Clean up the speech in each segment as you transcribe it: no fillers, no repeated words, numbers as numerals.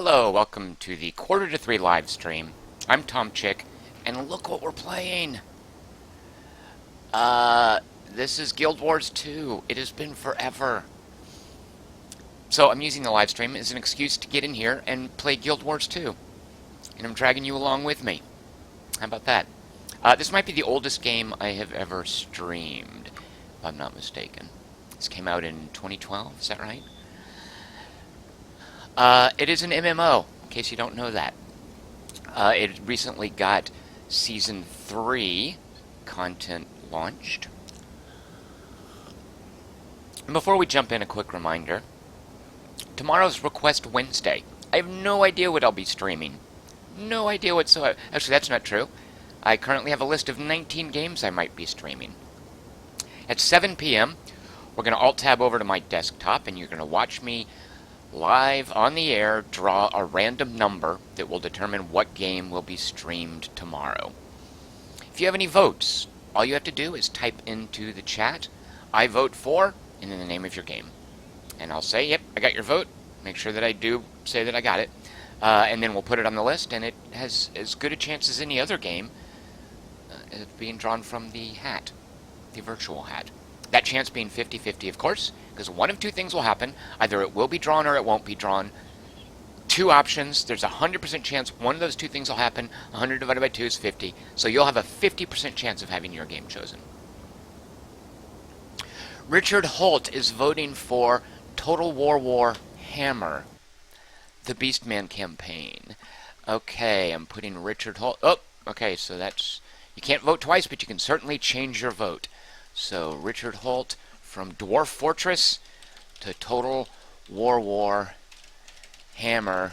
Hello, welcome to the 2:45 live stream. I'm Tom Chick, and look what we're playing. This is Guild Wars 2. It has been forever. So I'm using the live stream as an excuse to get in here and play Guild Wars 2. And I'm dragging you along with me. How about that? This might be the oldest game I have ever streamed, if I'm not mistaken. This came out in 2012, is that right? It is an MMO, in case you don't know that. It recently got Season 3 content launched. And before we jump in, a quick reminder. Tomorrow's Request Wednesday. I have no idea what I'll be streaming. No idea whatsoever. Actually, that's not true. I currently have a list of 19 games I might be streaming. At 7 p.m., we're going to alt-tab over to my desktop, and you're going to watch me live on the air draw a random number that will determine what game will be streamed tomorrow. If you have any votes, all you have to do is type into the chat, I vote for, and then the name of your game. And I'll say, yep, I got your vote. Make sure that I do say that I got it. And then we'll put it on the list, and it has as good a chance as any other game of being drawn from the hat, the virtual hat. That chance being 50-50, of course, because one of two things will happen. Either it will be drawn or it won't be drawn. Two options. There's a 100% chance one of those two things will happen. 100 divided by 2 is 50. So you'll have a 50% chance of having your game chosen. Richard Holt is voting for Total War Hammer, the Beastman campaign. Okay, I'm putting Richard Holt. Oh, okay, so that's... You can't vote twice, but you can certainly change your vote. So, Richard Holt from Dwarf Fortress to Total War Hammer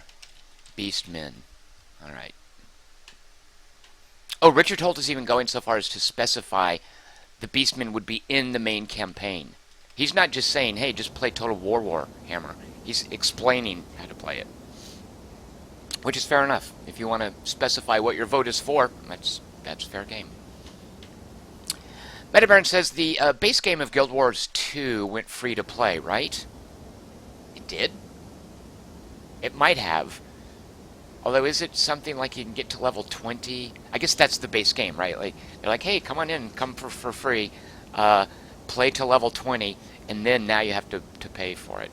Beastmen. Alright. Oh, Richard Holt is even going so far as to specify the Beastmen would be in the main campaign. He's not just saying, hey, just play Total War Hammer. He's explaining how to play it. Which is fair enough. If you want to specify what your vote is for, that's fair game. Metabaron says the base game of Guild Wars 2 went free to play, right? It did? It might have. Although, is it something like you can get to level 20? I guess that's the base game, right? Like they're like, hey, come on in, come for free, play to level 20, and then now you have to pay for it.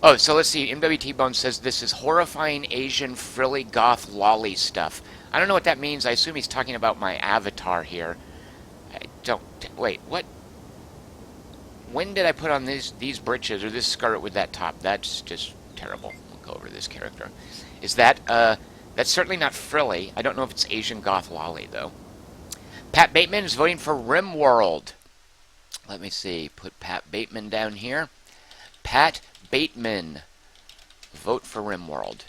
Oh, so let's see. MWT Bone says this is horrifying Asian frilly goth lolly stuff. I don't know what that means. I assume he's talking about my avatar here. Wait, what? When did I put on these breeches or this skirt with that top? That's just terrible. We'll go over this character. Is that, that's certainly not frilly. I don't know if it's Asian goth lolly, though. Pat Bateman is voting for RimWorld. Let me see. Put Pat Bateman down here. Pat Bateman. Vote for RimWorld.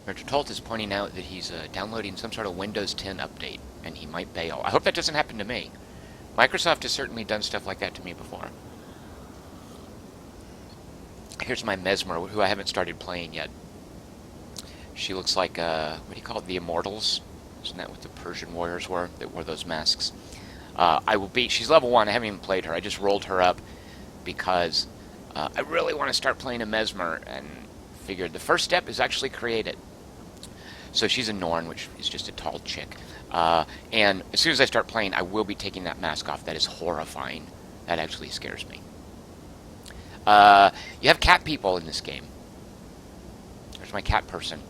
Richard Holt is pointing out that he's downloading some sort of Windows 10 update, and he might bail. I hope that doesn't happen to me. Microsoft has certainly done stuff like that to me before. Here's my Mesmer, who I haven't started playing yet. She looks like, what do you call it, the Immortals? Isn't that what the Persian warriors were, that wore those masks? She's level 1, I haven't even played her. I just rolled her up because I really want to start playing a Mesmer, and figured the first step is actually create it. So she's a Norn, which is just a tall chick. And as soon as I start playing, I will be taking that mask off. That is horrifying. That actually scares me. You have cat people in this game. There's my cat person.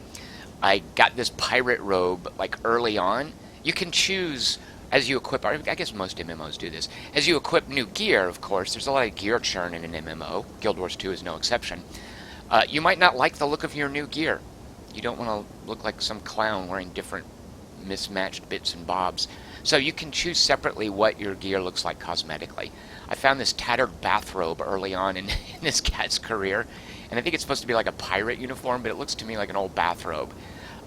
I got this pirate robe, like, early on. You can choose, as you equip... I guess most MMOs do this. As you equip new gear, of course, there's a lot of gear churn in an MMO. Guild Wars 2 is no exception. You might not like the look of your new gear. You don't want to look like some clown wearing different mismatched bits and bobs. So you can choose separately what your gear looks like cosmetically. I found this tattered bathrobe early on in this cat's career, and I think it's supposed to be like a pirate uniform, but it looks to me like an old bathrobe.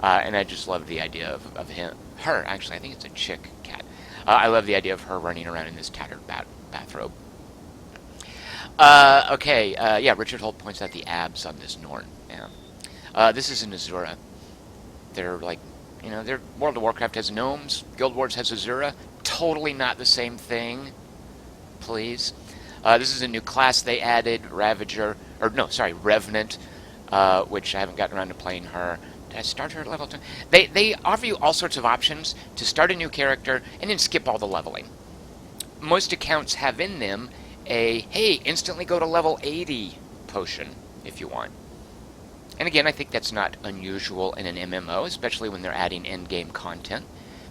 And I just love the idea of her, actually, I think it's a chick cat. I love the idea of her running around in this tattered bathrobe. Yeah, Richard Holt points out the abs on this Norn. Yeah. This is an Azura. They're like, World of Warcraft has gnomes, Guild Wars has Azura. Totally not the same thing. Please. This is a new class they added, Ravager, or no, sorry, Revenant, which I haven't gotten around to playing her. Did I start her at level 2? They offer you all sorts of options to start a new character and then skip all the leveling. Most accounts have in them a, hey, instantly go to level 80 potion if you want. And again, I think that's not unusual in an MMO, especially when they're adding in-game content.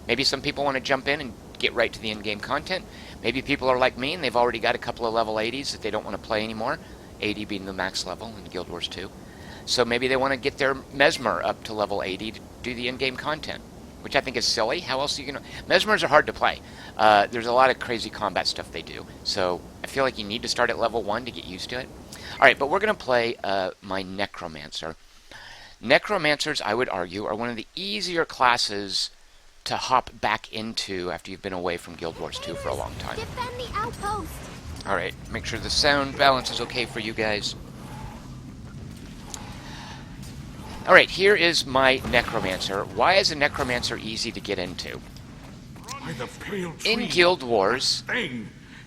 Maybe some people want to jump in and get right to the in-game content. Maybe people are like me and they've already got a couple of level 80s that they don't want to play anymore, 80 being the max level in Guild Wars 2. So maybe they want to get their Mesmer up to level 80 to do the in-game content, which I think is silly. How else are you going to... Mesmers are hard to play. There's a lot of crazy combat stuff they do. So I feel like you need to start at level 1 to get used to it. Alright, but we're going to play my Necromancer. Necromancers, I would argue, are one of the easier classes to hop back into after you've been away from Guild Wars 2 for a long time. Defend the outpost. Alright, make sure the sound balance is okay for you guys. Alright, here is my Necromancer. Why is a Necromancer easy to get into? In Guild Wars...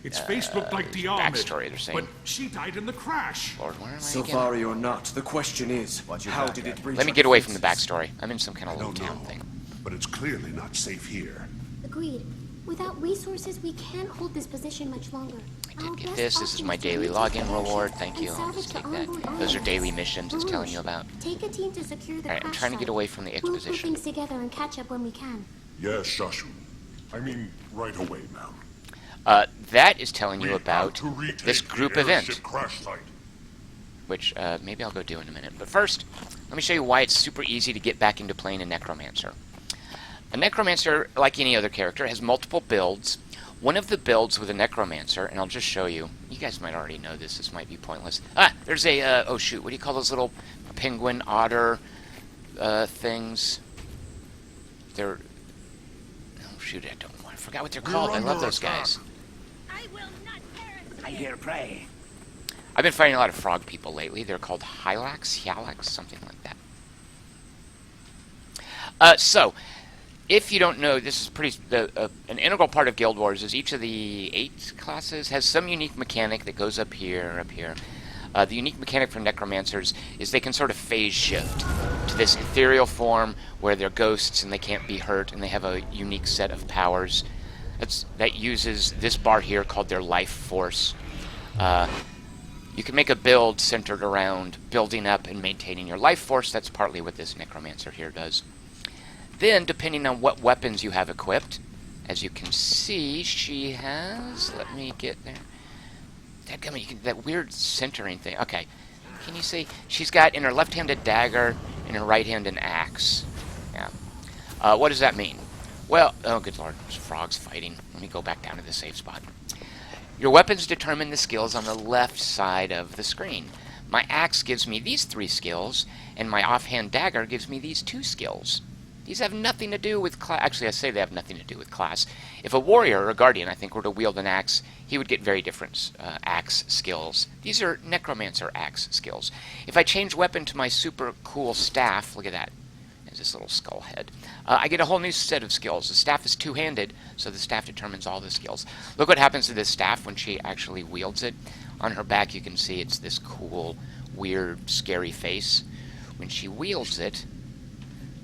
Its face looked like Diarmid, backstory, they're saying. but she died in the crash. Lord, where am I So again? far you're not. The question is, how did it breach? Let me get away from the backstory. I'm in some kind of little town thing. But it's clearly not safe here. Agreed. Without resources, we can't hold this position much longer. I did get this. This is my daily login reward. Thank you. I'll just take that. Those are daily missions it's telling you about. Take a team to secure the Alright, I'm trying to get away from the We'll put exposition. things together and catch up when we can. Yes, Shashu. I mean, right away, ma'am. That is telling you We about have to retake this the group airship event, crash site. which maybe I'll go do in a minute. But first, let me show you why it's super easy to get back into playing a Necromancer. A Necromancer, like any other character, has multiple builds. One of the builds with a Necromancer, and I'll just show you. You guys might already know this. This might be pointless. Ah, there's a, oh shoot, what do you call those little penguin, otter things? They're, oh shoot, I forgot what they're called. I love those guys. I hear prey. I've been fighting a lot of frog people lately. They're called Hylax, something like that. So, if you don't know, this is pretty an integral part of Guild Wars. Is each of the 8 classes has some unique mechanic that goes up here, up here. The unique mechanic for Necromancers is they can sort of phase shift to this ethereal form where they're ghosts and they can't be hurt, and they have a unique set of powers that uses this bar here called their life force. You can make a build centered around building up and maintaining your life force. That's partly what this Necromancer here does. Then, depending on what weapons you have equipped, as you can see, she has... Let me get there. That weird centering thing. Okay. Can you see? She's got in her left hand a dagger, in her right hand an axe. Yeah. What does that mean? Well, oh good lord, there's frogs fighting. Let me go back down to the safe spot. Your weapons determine the skills on the left side of the screen. My axe gives me these 3 skills, and my offhand dagger gives me these 2 skills. These have nothing to do with class. Actually, I say they have nothing to do with class. If a warrior or a guardian, I think, were to wield an axe, he would get very different axe skills. These are Necromancer axe skills. If I change weapon to my super cool staff, look at that. There's this little skull head. I get a whole new set of skills. The staff is two-handed, so the staff determines all the skills. Look what happens to this staff when she actually wields it. On her back, you can see it's this cool, weird, scary face. When she wields it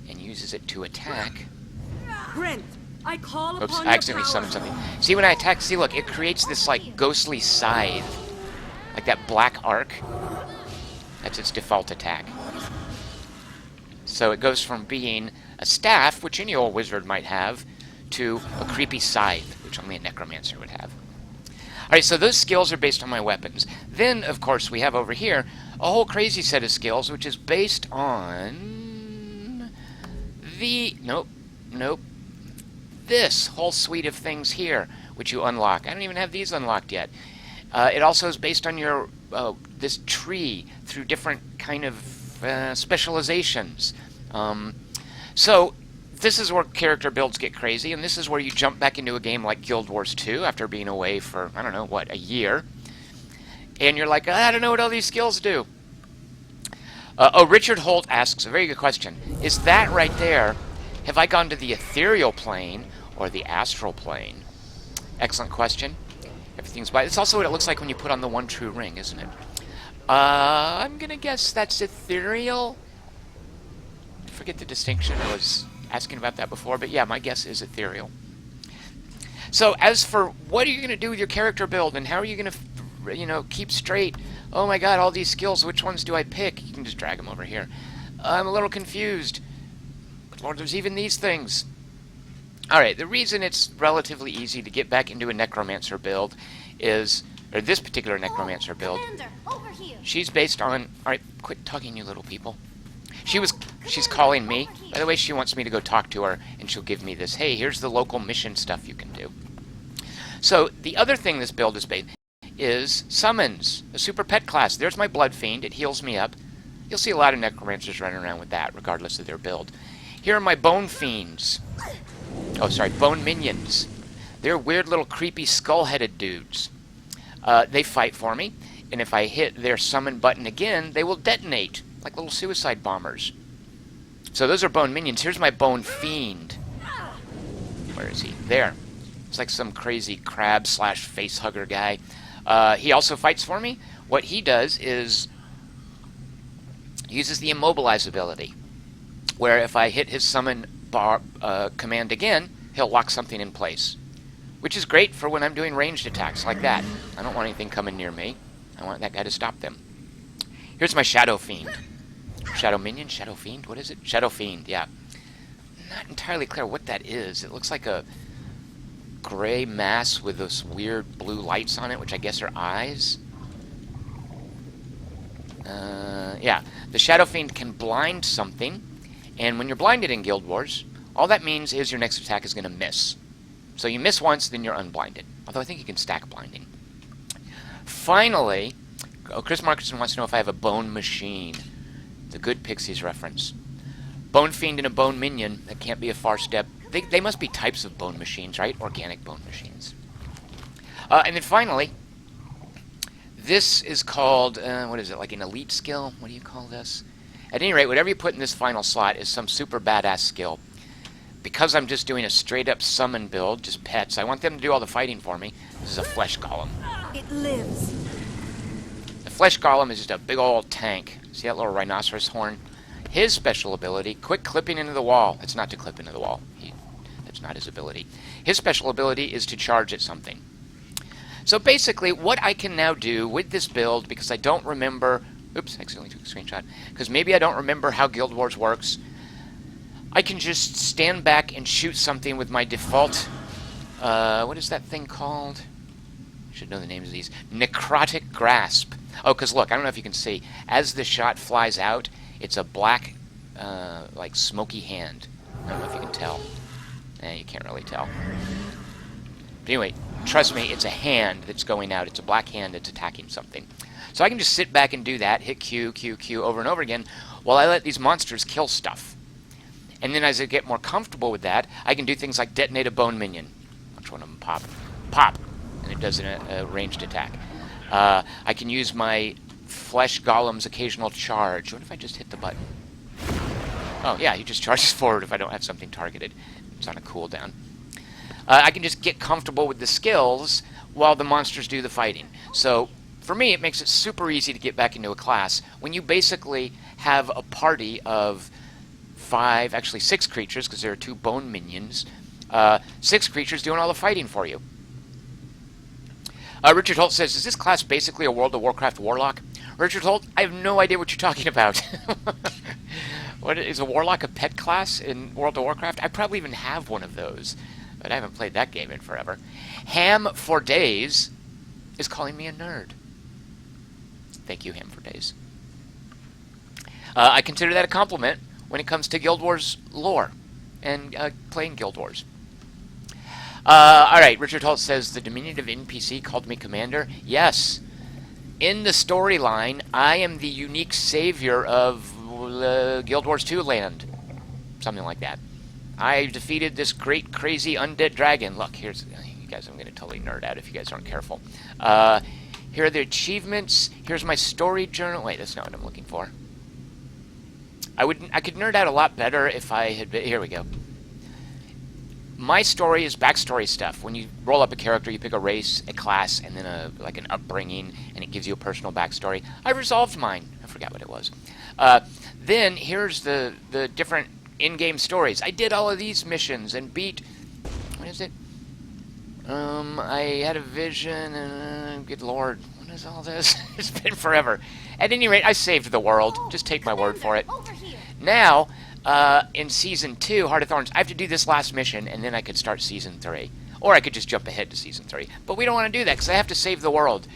and uses it to attack... Brent, I call Oops, upon I accidentally your power. summoned something. See, when I attack, see, look, it creates this, like, ghostly scythe. Like that black arc. That's its default attack. So it goes from being a staff, which any old wizard might have, to a creepy scythe, which only a necromancer would have. Alright, so those skills are based on my weapons. Then, of course, we have over here a whole crazy set of skills, which is based on the... Nope. This whole suite of things here, which you unlock. I don't even have these unlocked yet. It also is based on your this tree through different kind of specializations. So this is where character builds get crazy, and this is where you jump back into a game like Guild Wars 2 after being away for, I don't know, what, a year. And you're like, I don't know what all these skills do. Richard Holt asks a very good question. Is that right there, have I gone to the ethereal plane or the astral plane? Excellent question. Everything's by. It's also what it looks like when you put on the one true ring, isn't it? I'm gonna guess that's ethereal. Forget the distinction. I was asking about that before, but yeah, my guess is ethereal. So as for what are you gonna do with your character build, and how are you gonna, keep straight? Oh my God, all these skills. Which ones do I pick? You can just drag them over here. I'm a little confused. But Lord, there's even these things. Alright, the reason it's relatively easy to get back into a Necromancer build is, or this particular Necromancer build, Commander, over here. she's based on, alright, quit tugging you little people. She's calling me. By the way, she wants me to go talk to her, and she'll give me this, hey, here's the local mission stuff you can do. So, the other thing this build is based is summons, a super pet class. There's my Blood Fiend, it heals me up. You'll see a lot of Necromancers running around with that, regardless of their build. Here are my Bone Fiends. Oh, sorry, Bone Minions. They're weird little creepy skull-headed dudes. They fight for me, and if I hit their summon button again, they will detonate, like little suicide bombers. So those are Bone Minions. Here's my Bone Fiend. Where is he? There. It's like some crazy crab/face-hugger guy. He also fights for me. What he does is uses the Immobilize ability, where if I hit his summon command again, he'll lock something in place, which is great for when I'm doing ranged attacks like that. I don't want anything coming near me. I want that guy to stop them. Here's my Shadow Fiend. Shadow Minion? Shadow Fiend? What is it? Shadow Fiend, yeah. Not entirely clear what that is. It looks like a gray mass with those weird blue lights on it, which I guess are eyes. Yeah. The Shadow Fiend can blind something, and when you're blinded in Guild Wars, all that means is your next attack is going to miss. So you miss once, then you're unblinded. Although I think you can stack blinding. Finally, Chris Markinson wants to know if I have a Bone Machine. The Good Pixies reference. Bone Fiend and a Bone Minion, that can't be a far step. They must be types of bone machines, right? Organic bone machines. And then finally, this is called, what is it, like an elite skill? What do you call this? At any rate, whatever you put in this final slot is some super badass skill. Because I'm just doing a straight-up summon build, just pets, I want them to do all the fighting for me. This is a Flesh Golem. It lives. The Flesh Golem is just a big old tank. See that little rhinoceros horn? His special ability, quick clipping into the wall. It's not to clip into the wall. That's not his ability. His special ability is to charge at something. So basically, what I can now do with this build, because I don't remember... Oops, I accidentally took a screenshot. Because maybe I don't remember how Guild Wars works. I can just stand back and shoot something with my default... what is that thing called? I should know the names of these. Necrotic Grasp. Oh, because look, I don't know if you can see. As the shot flies out, it's a black, like smoky hand. I don't know if you can tell. You can't really tell. But anyway, trust me, it's a hand that's going out. It's a black hand that's attacking something. So I can just sit back and do that, hit Q, Q, Q over and over again, while I let these monsters kill stuff. And then as I get more comfortable with that, I can do things like detonate a Bone Minion. Watch one of them pop. Pop! And it does a ranged attack. I can use my Flesh Golem's occasional charge. What if I just hit the button? Oh, yeah, he just charges forward if I don't have something targeted. It's on a cooldown. I can just get comfortable with the skills while the monsters do the fighting. So, for me, it makes it super easy to get back into a class when you basically have a party of 5, actually 6 creatures, because there are 2 bone minions. 6 creatures doing all the fighting for you. Richard Holt says, is this class basically a World of Warcraft Warlock? Richard Holt, I have no idea what you're talking about. What is a Warlock a pet class in World of Warcraft? I probably even have one of those, but I haven't played that game in forever. Ham for Days is calling me a nerd. Thank you, Ham for Days. I consider that a compliment when it comes to Guild Wars lore and playing Guild Wars. Alright, Richard Holt says, the diminutive NPC called me Commander. Yes. In the storyline, I am the unique savior of Guild Wars 2 land. Something like that. I defeated this great, crazy, undead dragon. Look, here's... You guys, I'm going to totally nerd out if you guys aren't careful. Here are the achievements. Here's my story journal. Wait, that's not what I'm looking for. I could nerd out a lot better if I had been... Here we go. My story is backstory stuff. When you roll up a character, you pick a race, a class, and then like an upbringing, and it gives you a personal backstory. I resolved mine. I forgot what it was. Then here's the different in-game stories. I did all of these missions and beat... What is it? I had a vision, and good lord, what is all this? It's been forever. At any rate, I saved the world. Just take my word for it. Now, in Season 2, Heart of Thorns, I have to do this last mission, and then I could start Season 3. Or I could just jump ahead to Season 3. But we don't want to do that, because I have to save the world.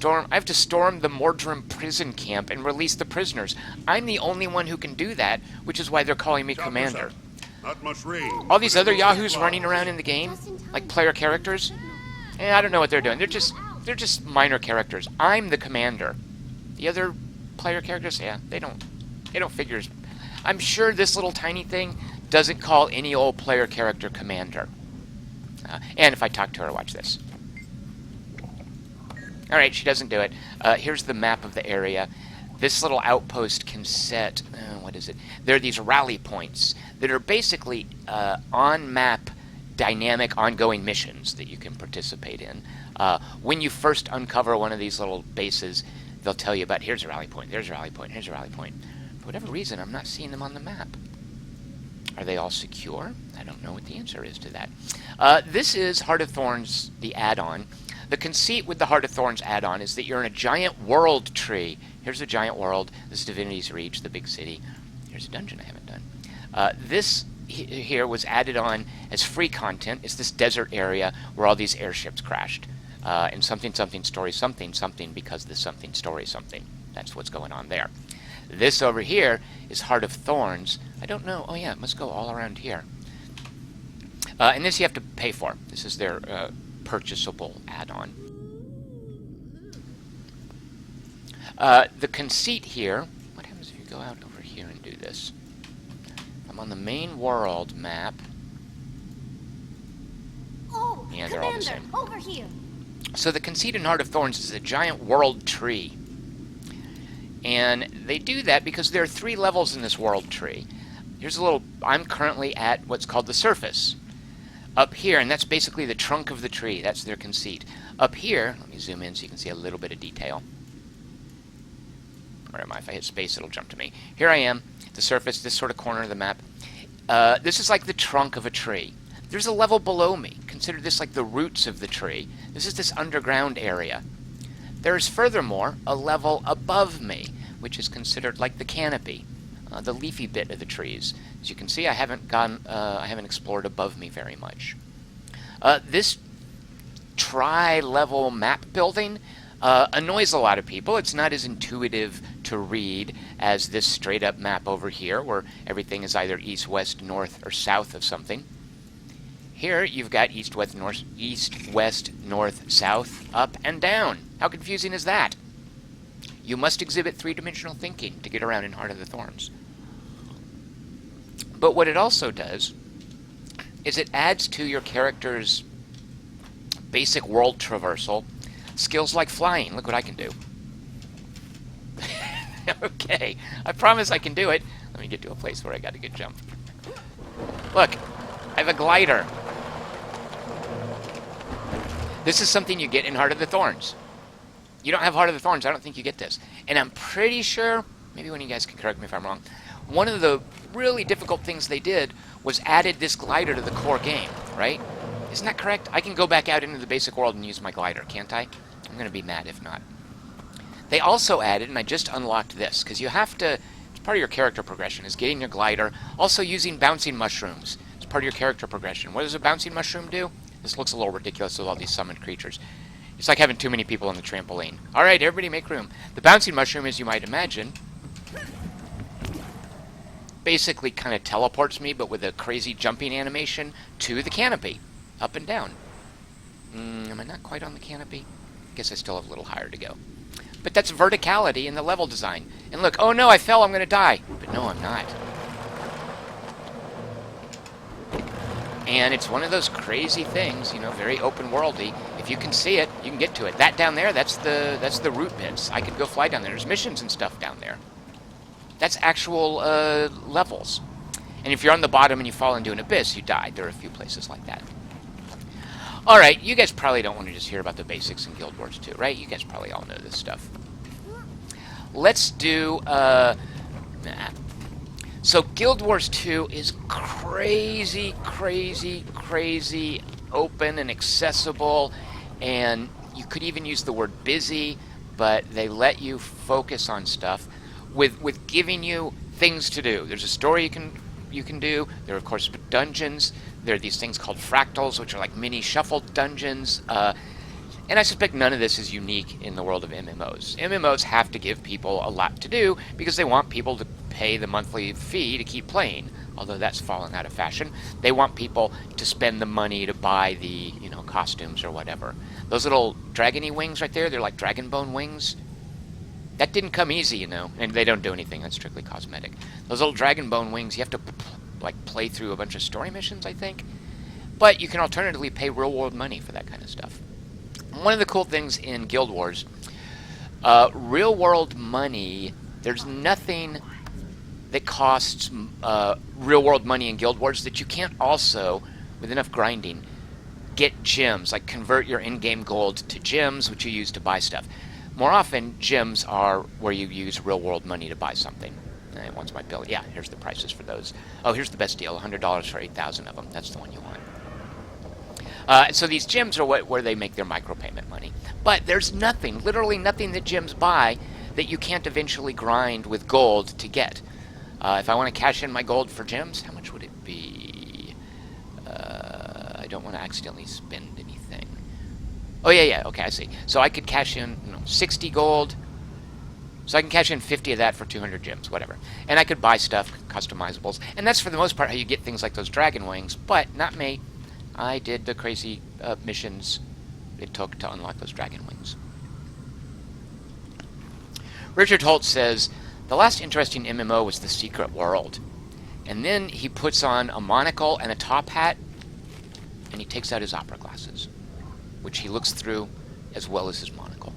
I have to storm the Mordrem prison camp and release the prisoners. I'm the only one who can do that, which is why they're calling me Commander. Not much rain. All these other yahoos running around in the game, like player characters, I don't know what they're doing. They're just minor characters. I'm the commander. The other player characters, yeah, they don't figure. I'm sure this little tiny thing doesn't call any old player character commander. And if I talk to her, watch this. All right, she doesn't do it. Here's the map of the area. This little outpost can set, what is it? There are these rally points that are basically on-map dynamic ongoing missions that you can participate in. When you first uncover one of these little bases, they'll tell you about, here's a rally point, there's a rally point, here's a rally point. For whatever reason, I'm not seeing them on the map. Are they all secure? I don't know what the answer is to that. This is Heart of Thorns, the add-on. The conceit with the Heart of Thorns add-on is that you're in a giant world tree. Here's a giant world. This is Divinity's Reach, the big city. Here's a dungeon I haven't done. This here was added on as free content. It's this desert area where all these airships crashed. And something, something, story, something, something, because this something, story, something. That's what's going on there. This over here is Heart of Thorns. I don't know. Oh, yeah, it must go all around here. And this you have to pay for. This is their purchasable add-on. The conceit here... What happens if you go out over here and do this? I'm on the main world map. Oh, yeah, they're all the same. Over here. So the conceit in Heart of Thorns is a giant world tree. And they do that because there are 3 levels in this world tree. Here's a little... I'm currently at what's called the surface. Up here, and that's basically the trunk of the tree. That's their conceit. Up here, let me zoom in so you can see a little bit of detail. Where am I? If I hit space, it'll jump to me. Here I am, the surface, this sort of corner of the map. This is like the trunk of a tree. There's a level below me. Consider this like the roots of the tree. This is this underground area. There is furthermore a level above me, which is considered like the canopy, the leafy bit of the trees. As you can see, I haven't explored above me very much. This tri-level map building annoys a lot of people. It's not as intuitive to read as this straight-up map over here, where everything is either east, west, north, or south of something. Here, you've got east, west, north, south, up, and down. How confusing is that? You must exhibit 3-dimensional thinking to get around in Heart of the Thorns. But what it also does is it adds to your character's basic world traversal skills like flying. Look what I can do. Okay, I promise I can do it. Let me get to a place where I got a good jump. Look, I have a glider. This is something you get in Heart of the Thorns. You don't have Heart of the Thorns, I don't think you get this. And I'm pretty sure, maybe one of you guys can correct me if I'm wrong, one of the really difficult things they did was added this glider to the core game, right? Isn't that correct? I can go back out into the basic world and use my glider, can't I? I'm going to be mad if not. They also added, and I just unlocked this, because you have to, it's part of your character progression, is getting your glider, also using bouncing mushrooms. It's part of your character progression. What does a bouncing mushroom do? This looks a little ridiculous with all these summoned creatures. It's like having too many people on the trampoline. Alright, everybody make room. The bouncing mushroom, as you might imagine, basically kind of teleports me, but with a crazy jumping animation, to the canopy. Up and down. Am I not quite on the canopy? I guess I still have a little higher to go. But that's verticality in the level design. And look, oh no, I fell, I'm going to die. But no, I'm not. And it's one of those crazy things, you know, very open-worldy. If you can see it, you can get to it. That down there, that's the root bits. I could go fly down there. There's missions and stuff down there. That's actual levels. And if you're on the bottom and you fall into an abyss, you die. There are a few places like that. Alright, you guys probably don't want to just hear about the basics in Guild Wars 2, right? You guys probably all know this stuff. Let's do, So Guild Wars 2 is crazy, crazy, crazy open and accessible, and you could even use the word busy, but they let you focus on stuff with giving you things to do. There's a story you can do. There are, of course, dungeons. There are these things called fractals, which are like mini shuffled dungeons. And I suspect none of this is unique in the world of MMOs. MMOs have to give people a lot to do because they want people to pay the monthly fee to keep playing, although that's fallen out of fashion. They want people to spend the money to buy the, costumes or whatever. Those little dragony wings right there, they're like dragon bone wings. That didn't come easy, and they don't do anything. That's strictly cosmetic. Those little dragon bone wings, you have to play through a bunch of story missions, I think. But you can alternatively pay real-world money for that kind of stuff. One of the cool things in Guild Wars, real-world money, there's nothing that costs real-world money in Guild Wars that you can't also, with enough grinding, get gems, like convert your in-game gold to gems, which you use to buy stuff. More often, gems are where you use real-world money to buy something. What's my bill? Yeah, here's the prices for those. Oh, here's the best deal, $100 for 8,000 of them. That's the one you want. So these gems are where they make their micropayment money. But there's nothing, literally nothing that gems buy that you can't eventually grind with gold to get. If I want to cash in my gold for gems, how much would it be? I don't want to accidentally spend anything. Oh, yeah, okay, I see. So I could cash in 60 gold. So I can cash in 50 of that for 200 gems, whatever. And I could buy stuff, customizables. And that's for the most part how you get things like those dragon wings. But not me. I did the crazy missions it took to unlock those dragon wings. Richard Holt says, the last interesting MMO was The Secret World. And then he puts on a monocle and a top hat, and he takes out his opera glasses, which he looks through as well as his monocle.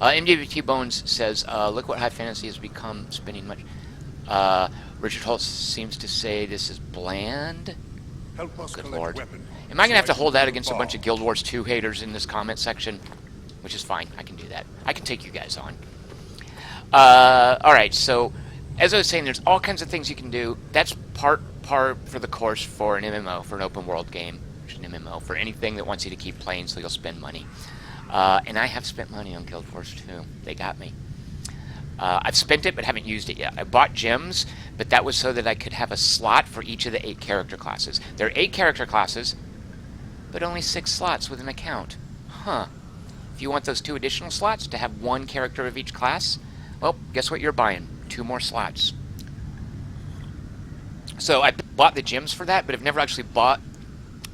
MWT Bones says, look what high fantasy has become, spending much. Richard Holt seems to say this is bland. Help us Good collect lord. weapons. Am I going to have to hold that against a bunch of Guild Wars 2 haters in this comment section? Which is fine. I can do that. I can take you guys on. Alright, so as I was saying, there's all kinds of things you can do. That's part for the course for an MMO, for an open world game, which is an MMO, for anything that wants you to keep playing so you'll spend money. And I have spent money on Guild Wars 2. They got me. I've spent it, but haven't used it yet. I bought gems, but that was so that I could have a slot for each of the 8 character classes. There are 8 character classes, but only 6 slots with an account. Huh. If you want those 2 additional slots to have 1 character of each class, well, guess what you're buying? 2 more slots. So I bought the gems for that, but I've never actually bought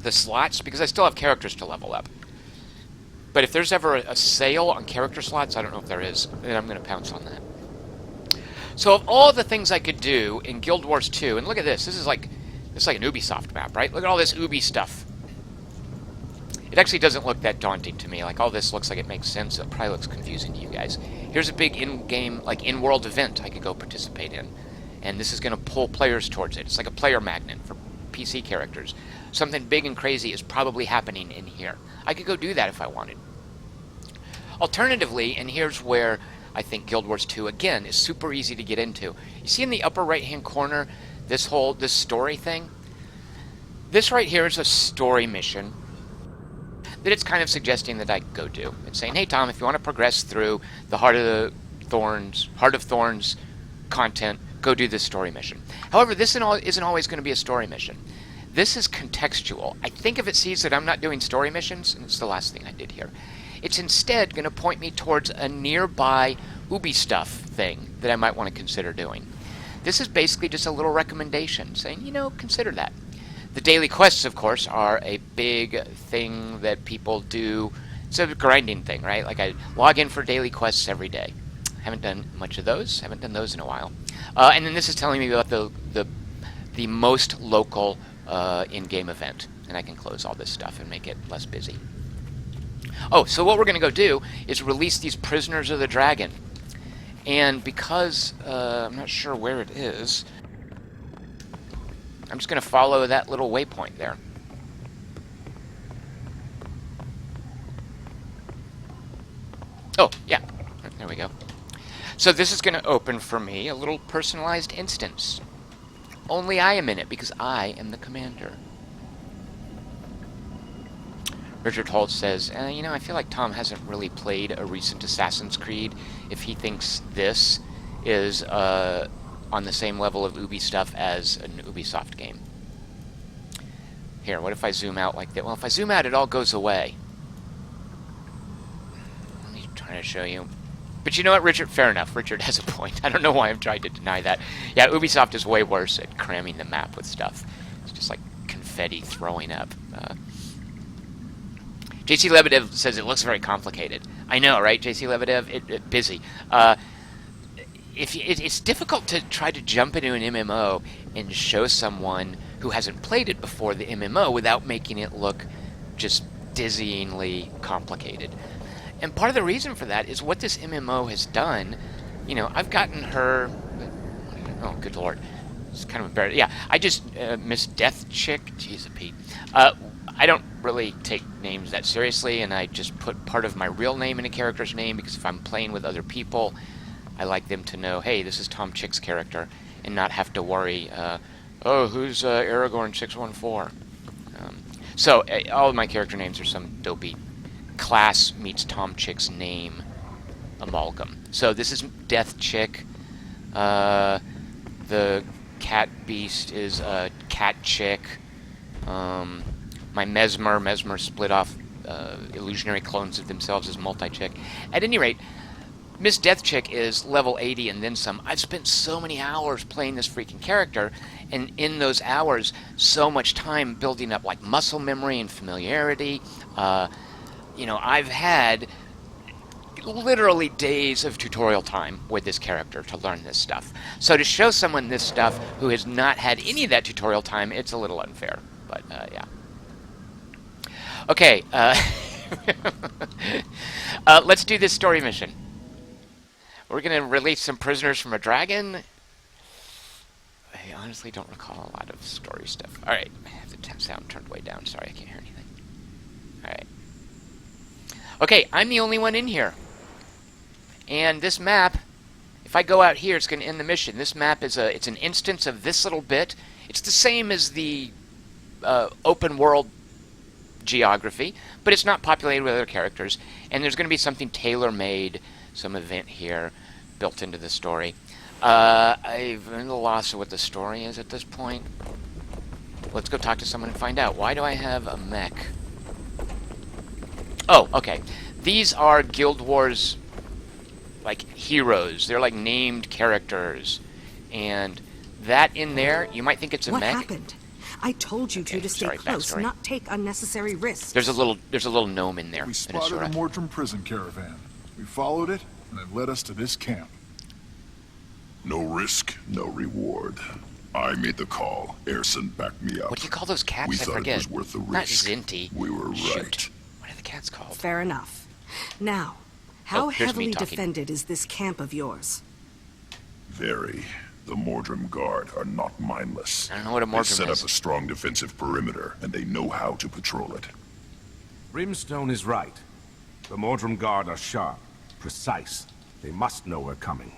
the slots because I still have characters to level up. But if there's ever a sale on character slots, I don't know if there is, then I'm going to pounce on that. So of all the things I could do in Guild Wars 2, and look at this, this is like an Ubisoft map, right? Look at all this Ubi stuff. It actually doesn't look that daunting to me. Like, all this looks like it makes sense. It probably looks confusing to you guys. Here's a big in-game, like, in-world event I could go participate in. And this is going to pull players towards it. It's like a player magnet for PC characters. Something big and crazy is probably happening in here. I could go do that if I wanted. Alternatively, and here's where I think Guild Wars 2, again, is super easy to get into. You see in the upper right-hand corner, this story thing? This right here is a story mission that it's kind of suggesting that I go do. It's saying, hey Tom, if you want to progress through the Heart of Thorns content, go do this story mission. However, this isn't always going to be a story mission. This is contextual. I think if it sees that I'm not doing story missions, and it's the last thing I did here, it's instead going to point me towards a nearby Ubi stuff thing that I might want to consider doing. This is basically just a little recommendation saying, consider that. The daily quests, of course, are a big thing that people do. It's a grinding thing, right? Like, I log in for daily quests every day. Haven't done much of those. Haven't done those in a while. And then this is telling me about the most local in-game event. And I can close all this stuff and make it less busy. Oh, so what we're going to go do is release these prisoners of the dragon. And because I'm not sure where it is, I'm just going to follow that little waypoint there. Oh, yeah. There we go. So this is going to open for me a little personalized instance. Only I am in it because I am the commander. Richard Holt says, you know, I feel like Tom hasn't really played a recent Assassin's Creed if he thinks this is on the same level of Ubi stuff as an Ubisoft game. Here, what if I zoom out like that? Well, if I zoom out, it all goes away. Let me try to show you. But you know what, Richard? Fair enough. Richard has a point. I don't know why I'm trying to deny that. Yeah, Ubisoft is way worse at cramming the map with stuff. It's just like confetti throwing up. JC Lebedev says it looks very complicated. I know, right, JC Lebedev? Busy. It's difficult to try to jump into an MMO and show someone who hasn't played it before the MMO without making it look just dizzyingly complicated. And part of the reason for that is what this MMO has done. You know, I've gotten her... Oh, good lord. It's kind of embarrassing. Yeah, I just... Miss Death Chick? Jeez, Pete. I don't really take names that seriously, and I just put part of my real name in a character's name because if I'm playing with other people, I like them to know, hey, this is Tom Chick's character, and not have to worry, oh, who's Aragorn 614? So, all of my character names are some dopey class meets Tom Chick's name amalgam. So this is Death Chick. The cat beast is Cat Chick. My Mesmer split off illusionary clones of themselves as Multi-Chick. At any rate, Miss Death Chick is level 80 and then some. I've spent so many hours playing this freaking character, and in those hours, so much time building up like muscle memory and familiarity. You know, I've had literally days of tutorial time with this character to learn this stuff. So to show someone this stuff who has not had any of that tutorial time, it's a little unfair. But, yeah. Okay, let's do this story mission. We're going to release some prisoners from a dragon. I honestly don't recall a lot of story stuff. Alright, I have the sound turned way down. Sorry, I can't hear anything. Alright. Okay, I'm the only one in here. And this map, if I go out here, it's going to end the mission. This map is it's an instance of this little bit. It's the same as the open world geography, but it's not populated with other characters. And there's going to be something tailor-made, some event here built into the story. I'm a little lost of what the story is at this point. Let's go talk to someone and find out. Why do I have a mech? Oh, okay. These are Guild Wars, like, heroes. They're like named characters. And that in there, you might think it's a mech. What happened? I told you to stay close, not take unnecessary risks. There's a little gnome in there. We spotted a Mordrem prison caravan. We followed it, and it led us to this camp. No risk, no reward. I made the call. Erson backed me up. What do you call those cats? We I thought forget. it was worth the risk. Not Zinti. We were Shoot. right. What are the cats called? Fair enough. Now, how here's me heavily talking. defended is this camp of yours? Very. The Mordrem Guard are not mindless. I don't know what a They Mordrem set is. up a strong defensive perimeter, and they know how to patrol it. Brimstone is right. The Mordrem Guard are sharp, precise. They must know we're coming.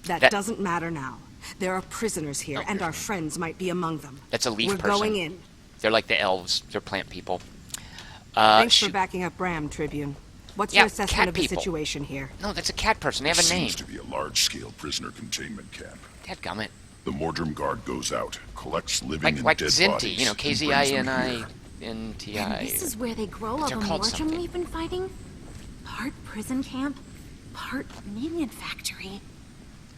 That doesn't matter now. There are prisoners here, and our friends might be among them. That's a leaf We're person. going in. They're like the elves. They're plant people. Thanks for shoot. backing up Bram, Tribune. What's Yeah, your assessment cat of the people. situation here? No, that's a cat person. They have a name. Seems to be a large-scale prisoner containment camp. Dadgummit. The Mordrem Guard goes out, collects living and Like dead Zinti, bodies, you know, and brings them here. And this is where they grow all They're the called Mordrem something. we've been fighting? Part prison camp, part minion factory.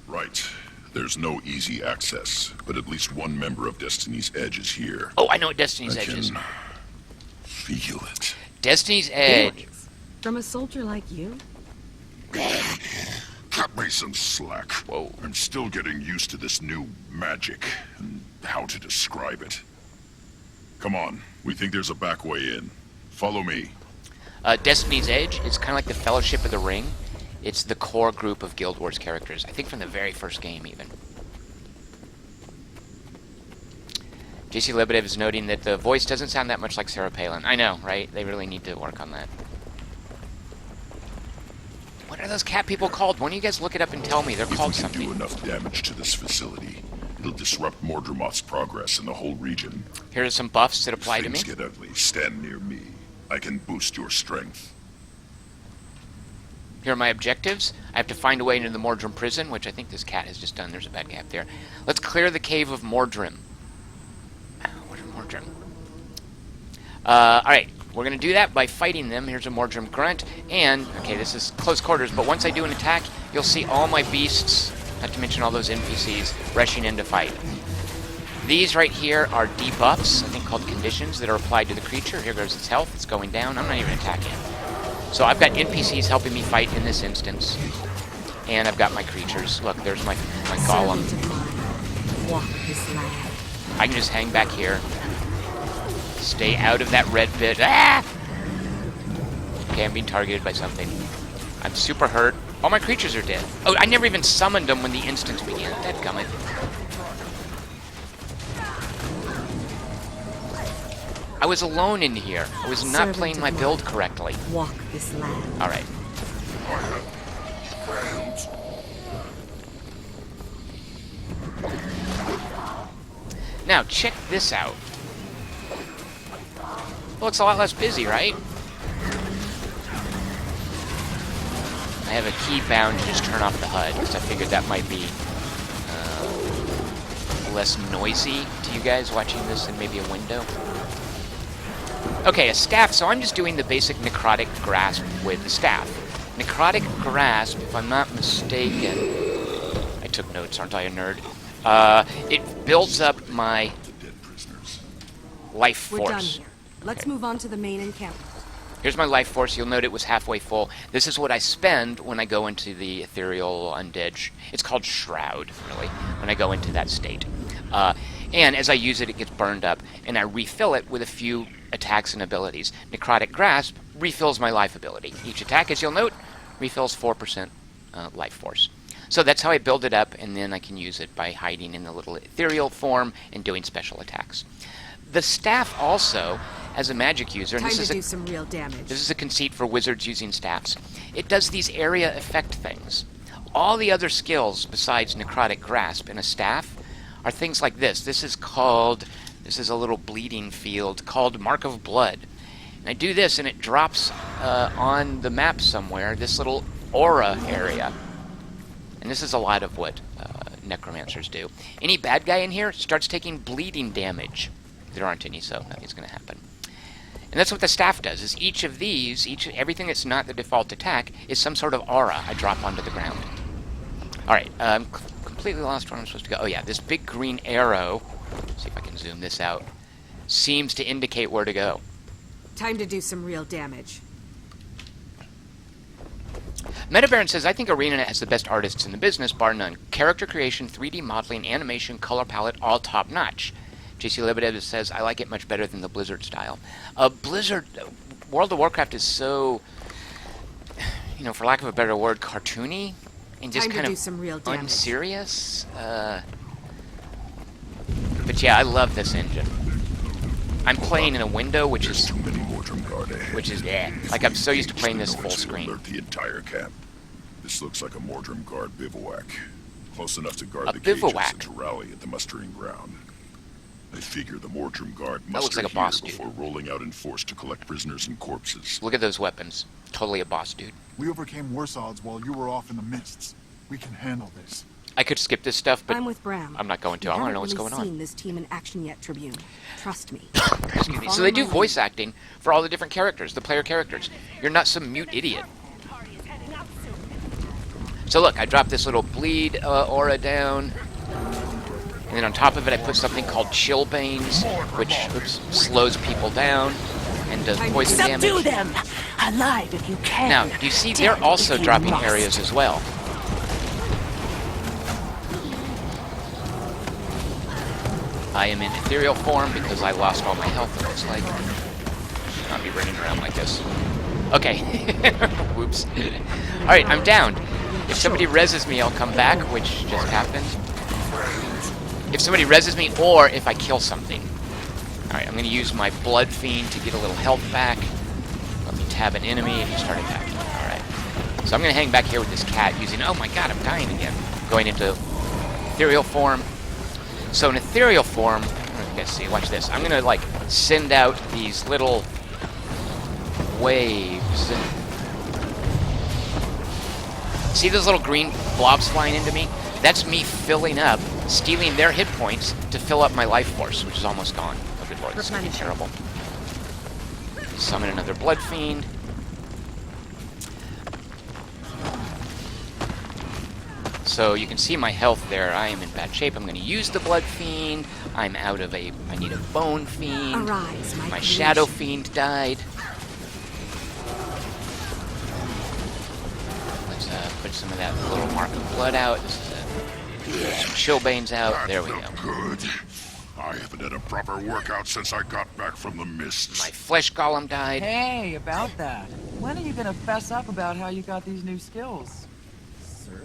Right. There's no easy access, but at least one member of Destiny's Edge is here. Oh, I know what Destiny's I Edge is. can feel it. Destiny's Edge. Feelings? From a soldier like you? Cut me some slack. Whoa. I'm still getting used to this new magic and how to describe it. Come on, we think there's a back way in. Follow me. Destiny's Edge is kind of like the Fellowship of the Ring, It's the core group of Guild Wars characters. I think from the very first game, even. JC Liberating is noting that the voice doesn't sound that much like Sarah Palin. I know, right? They really need to work on that. What are those cat people called? Why don't you guys look it up and tell me? They're called something. If we can do enough damage to this facility, it'll disrupt Mordremoth's progress in the whole region. Here are some buffs that apply to me. If things get ugly, stand near me. I can boost your strength. Here are my objectives. I have to find a way into the Mordrem prison, which I think this cat has just done. There's a bad guy up there. Let's clear the cave of Mordrem. What are Mordrem? Alright, we're going to do that by fighting them. Here's a Mordrem grunt. And, okay, this is close quarters, but once I do an attack, you'll see all my beasts, not to mention all those NPCs, rushing in to fight. These right here are debuffs, I think called conditions, that are applied to the creature. Here goes its health. It's going down. I'm not even attacking. So I've got NPCs helping me fight in this instance. And I've got my creatures. Look, there's my golem. Walk this land. I can just hang back here. Stay out of that red pit. Ah! Okay, I'm being targeted by something. I'm super hurt. All my creatures are dead. Oh, I never even summoned them when the instance began. Dadgummit. I was alone in here. I was not playing my build correctly. Walk this land. Alright. Now, check this out. Looks a lot less busy, right? I have a key bound to just turn off the HUD, because I figured that might be less noisy to you guys watching this than maybe a window. Okay, a staff, so I'm just doing the basic necrotic grasp with the staff. Necrotic grasp, if I'm not mistaken... I took notes, aren't I a nerd? It builds up my life force. We're done here. Let's move on to the main encampment. Here's my life force. You'll note it was halfway full. This is what I spend when I go into the ethereal undead. It's called Shroud, really, when I go into that state. And as I use it, it gets burned up, and I refill it with a few attacks and abilities. Necrotic Grasp refills my life ability. Each attack, as you'll note, refills 4% life force. So that's how I build it up, and then I can use it by hiding in the little ethereal form and doing special attacks. The staff also, as a magic user, and Time to do some real damage. This is a conceit for wizards using staffs. It does these area effect things. All the other skills besides Necrotic Grasp in a staff are things like this. This is a little bleeding field called Mark of Blood. And I do this and it drops on the map somewhere, this little aura area. And this is a lot of what necromancers do. Any bad guy in here starts taking bleeding damage. There aren't any, so nothing's going to happen. And that's what the staff does, is each of these, everything that's not the default attack, is some sort of aura I drop onto the ground. Alright, I'm completely lost where I'm supposed to go. Oh yeah, this big green arrow, see if I can zoom this out, seems to indicate where to go. Time to do some real damage. MetaBaron says, I think ArenaNet has the best artists in the business, bar none. Character creation, 3D modeling, animation, color palette, all top-notch. JC Liberating says, I like it much better than the Blizzard style. Blizzard, World of Warcraft is so, you know, for lack of a better word, cartoony and just kind of unserious. But yeah, I love this engine. I'm playing in a window, which is like I'm so used to playing this full screen. Alert the entire camp. This looks like a Mordrem Guard bivouac, close enough to guard A the bivouac. cages and to rally at the mustering ground. I figure the Mordrem Guard That looks muster like a boss here dude. before rolling out in force to collect prisoners and corpses. Look at those weapons. Totally a boss dude. We overcame worse odds while you were off in the mists. We can handle this. I could skip this stuff, but I'm with Bram. I'm not going to. I want to know what's going Seen on. this team in action yet, Tribune. Trust me. Excuse me. So they do voice acting for all the different characters, the player characters. You're not some mute idiot. So look, I dropped this little bleed aura down. And then on top of it, I put something called Chillbanes, which slows people down and does poison damage. Subdue them! Alive if you can. Now, do you see they're also dropping areas as well? I am in ethereal form because I lost all my health, it looks like. Should not be running around like this. Okay. Whoops. Alright, I'm down. If somebody reses me, I'll come back, which just happened. If somebody reses me, or if I kill something. Alright, I'm going to use my Blood Fiend to get a little health back. Let me tab an enemy, and you start attacking. Alright. So I'm going to hang back here with this cat using... Oh my god, I'm dying again. Going into ethereal form. So in ethereal form... You guys see, watch this. I'm going to, like, send out these little waves. See those little green blobs flying into me? That's me filling up, stealing their hit points to fill up my life force, which is almost gone. Oh, good lord, this is going to be terrible. Summon another Blood Fiend. So you can see my health there. I am in bad shape. I'm going to use the Blood Fiend. I'm out of a... I need a Bone Fiend. Arise, my Shadow Fiend died. Let's put some of that little mark of blood out. This is some Chillbanes out. There we go. Good. I haven't had a proper workout since I got back from the mists. My Flesh Golem died. Hey, about that. When are you gonna fess up about how you got these new skills, sir?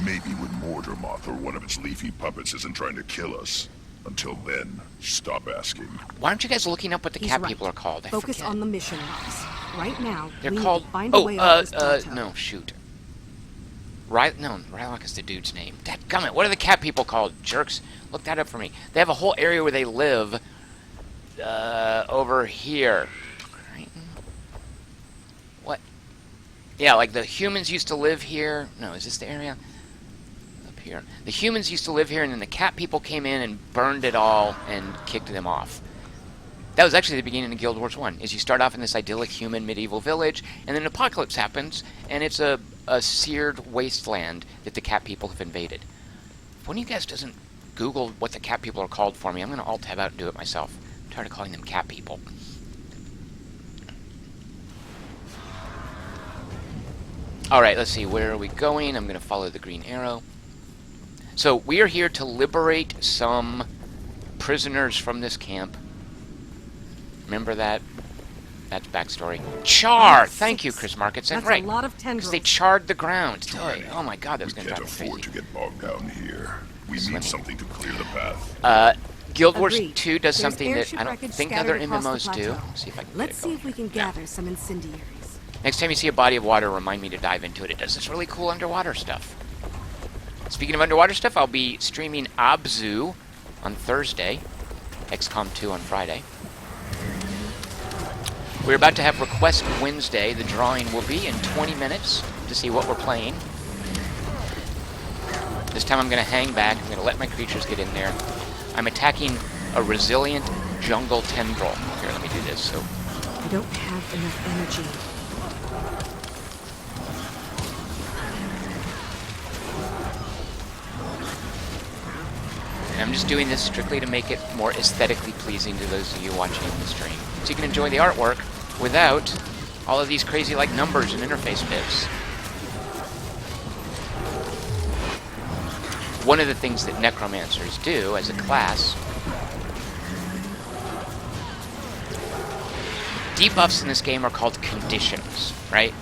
Maybe when Mordrem or one of its leafy puppets isn't trying to kill us. Until then, stop asking. Why aren't you guys looking up what the cat right. people are called? Focus on the mission, Ross. Right now, they're we called... need to find a way out of this plateau. No, shoot. Rylock is the dude's name. Dadgummit, what are the cat people called? Jerks. Look that up for me. They have a whole area where they live. Over here. What? Yeah, like the humans used to live here. No, is this the area? Up here. The humans used to live here, and then the cat people came in and burned it all and kicked them off. That was actually the beginning of Guild Wars 1, is you start off in this idyllic human medieval village, and then an apocalypse happens, and it's a seared wasteland that the cat people have invaded. If one of you guys doesn't Google what the cat people are called for me, I'm going to alt-tab out and do it myself. I'm tired of calling them cat people. Alright, let's see, where are we going? I'm going to follow the green arrow. So, we are here to liberate some prisoners from this camp. Remember that? That's backstory. Char! Thank you, Chris Marketson. That's right. a lot of tendrils. Because they charred the ground. Oh my god, that's going to drive me afford crazy. to get bogged down here. We need something to clear the path. Guild Wars Agreed. 2 does There's something that airship I don't wreckage think scattered other across the MMOs do. plateau. See if I can Let's get it see going. if we can gather some incendiaries. Next time you see a body of water, remind me to dive into it. It does this really cool underwater stuff. Speaking of underwater stuff, I'll be streaming Abzu on Thursday. XCOM 2 on Friday. We're about to have Request Wednesday. The drawing will be in 20 minutes to see what we're playing. This time I'm going to hang back. I'm going to let my creatures get in there. I'm attacking a resilient jungle tendril. Here, let me do this. So I don't have enough energy. And I'm just doing this strictly to make it more aesthetically pleasing to those of you watching the stream. So you can enjoy the artwork without all of these crazy like numbers and interface bits. One of the things that Necromancers do as a class, debuffs in this game are called conditions, right?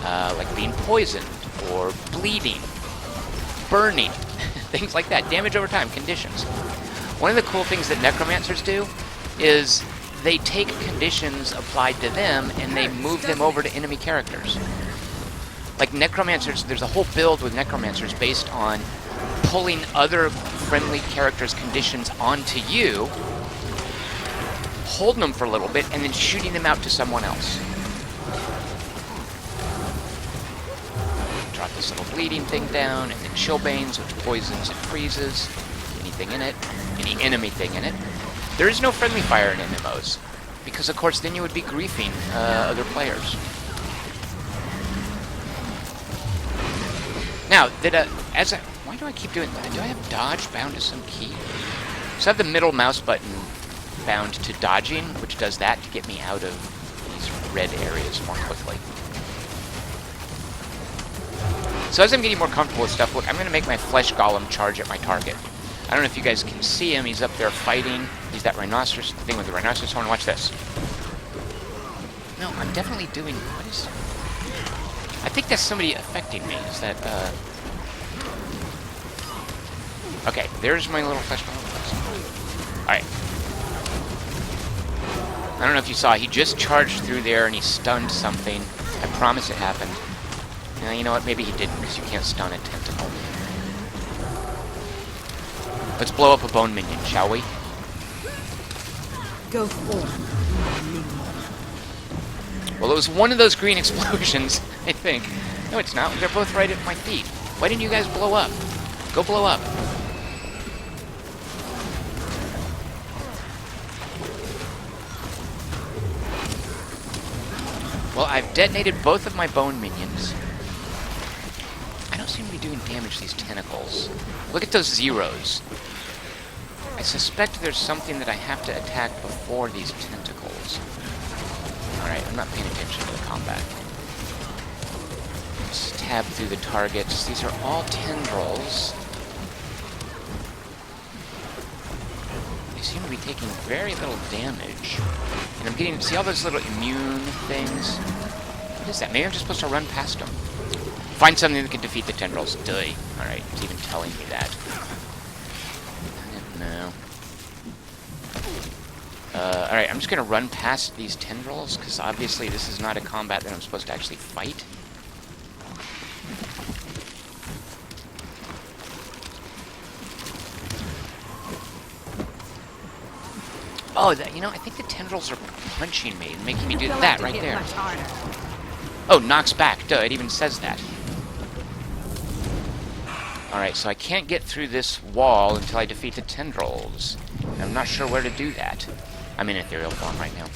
Like being poisoned, or bleeding, burning, things like that. Damage over time, conditions. One of the cool things that Necromancers do is they take conditions applied to them and they move them over to enemy characters. Like Necromancers, there's a whole build with Necromancers based on pulling other friendly characters' conditions onto you, holding them for a little bit, and then shooting them out to someone else. Drop this little bleeding thing down, and then Chillbanes, which poisons and freezes anything in it, any enemy thing in it. There is no friendly fire in MMOs, because of course then you would be griefing other players. Now, why do I keep doing that? Do I have dodge bound to some key? So I have the middle mouse button bound to dodging, which does that to get me out of these red areas more quickly. So as I'm getting more comfortable with stuff, look, I'm going to make my Flesh Golem charge at my target. I don't know if you guys can see him. He's up there fighting. He's that rhinoceros thing with the rhinoceros horn. Watch this. No, I'm definitely doing... What is... I think that's somebody affecting me. Is that, Okay, there's my little flashbang. Alright. I don't know if you saw, he just charged through there and he stunned something. I promise it happened. Now, you know what? Maybe he didn't, because you can't stun a tentacle. Let's blow up a bone minion, shall we? Go forth. Well, it was one of those green explosions, I think. No, it's not. They're both right at my feet. Why didn't you guys blow up? Go blow up. Well, I've detonated both of my bone minions. I don't seem to be doing damage to these tentacles. Look at those zeros. I suspect there's something that I have to attack before these tentacles. Alright, I'm not paying attention to the combat. Let's tab through the targets. These are all tendrils. They seem to be taking very little damage. And I'm getting, see all those little immune things? What is that? Maybe I'm just supposed to run past them. Find something that can defeat the tendrils. Duh. Alright, it's even telling me that. No. Alright, I'm just gonna run past these tendrils, because obviously this is not a combat that I'm supposed to actually fight. Oh, that, you know, I think the tendrils are punching me and making me do that right there. Oh, knocks back. Duh, it even says that. Alright, so I can't get through this wall until I defeat the tendrils. And I'm not sure where to do that. I'm in ethereal form right now.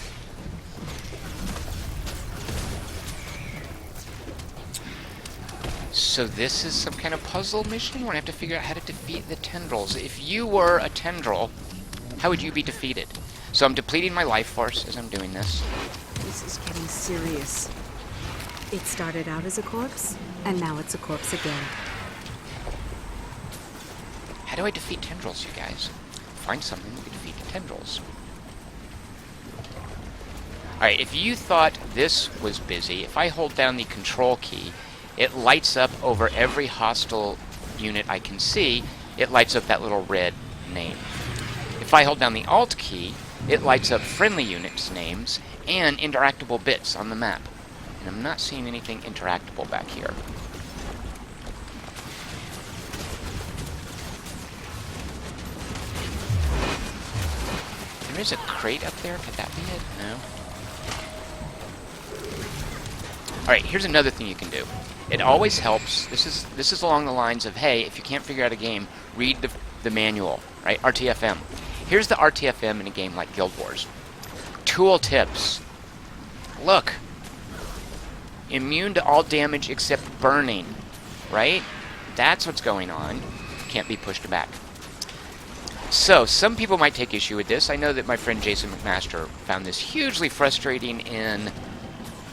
So this is some kind of puzzle mission where I have to figure out how to defeat the tendrils. If you were a tendril, how would you be defeated? So I'm depleting my life force as I'm doing this. This is getting serious. It started out as a corpse, and now it's a corpse again. How do I defeat tendrils, you guys? Find something that can defeat the tendrils. Alright, if you thought this was busy, if I hold down the control key, it lights up over every hostile unit I can see, it lights up that little red name. If I hold down the Alt key, it lights up friendly units' names and interactable bits on the map. And I'm not seeing anything interactable back here. There is a crate up there. Could that be it? No. Alright, here's another thing you can do. It always helps. This is along the lines of, hey, if you can't figure out a game, read the manual, right? RTFM. Here's the RTFM in a game like Guild Wars. Tool tips. Look. Immune to all damage except burning, right? That's what's going on. Can't be pushed back. So, some people might take issue with this. I know that my friend Jason McMaster found this hugely frustrating in...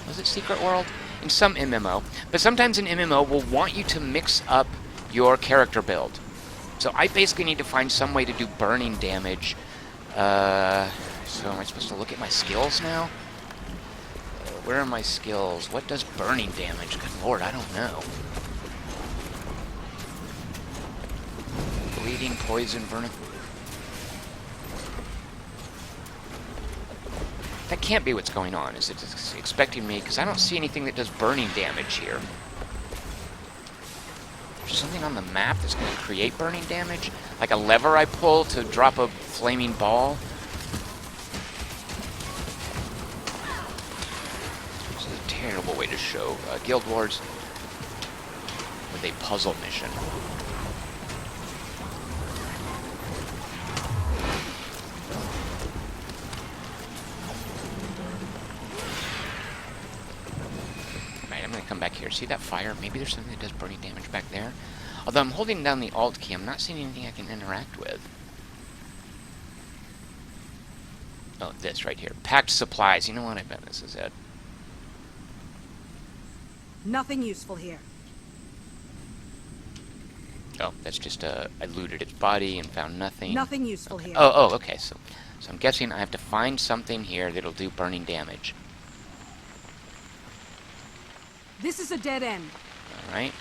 Was it Secret World? In some MMO. But sometimes an MMO will want you to mix up your character build. So I basically need to find some way to do burning damage. So am I supposed to look at my skills now? Where are my skills? What does burning damage? Good lord, I don't know. Bleeding, poison, burning... That can't be what's going on. Is it expecting me? Because I don't see anything that does burning damage here. There's something on the map that's going to create burning damage? Like a lever I pull to drop a flaming ball? This is a terrible way to show Guild Wars with a puzzle mission. Come back here. See that fire? Maybe there's something that does burning damage back there. Although I'm holding down the Alt key, I'm not seeing anything I can interact with. Oh, this right here. Packed supplies. You know what? I bet this is it. Nothing useful here. Oh, that's just I looted its body and found nothing. Nothing useful okay. here. Oh, okay. So I'm guessing I have to find something here that'll do burning damage. This is a dead end. All right.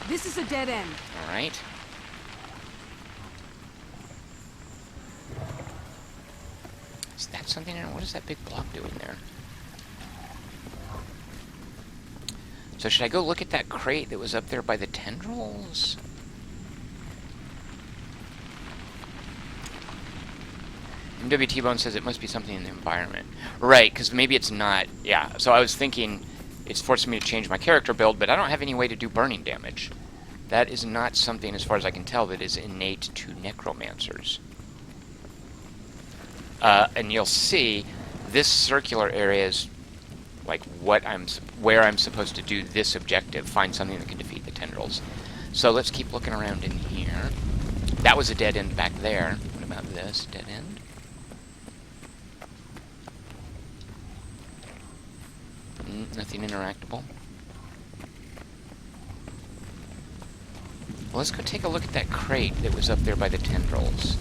This is a dead end. All right. Is that something? What is that big block doing there? So should I go look at that crate that was up there by the tendrils? MWT Bone says it must be something in the environment. Right, because maybe it's not. Yeah, so I was thinking it's forcing me to change my character build, but I don't have any way to do burning damage. That is not something, as far as I can tell, that is innate to necromancers. And you'll see this circular area is like where I'm supposed to do this objective, find something that can defeat the tendrils. So let's keep looking around in here. That was a dead end back there. What about this dead end? Nothing interactable. Well, let's go take a look at that crate that was up there by the tendrils.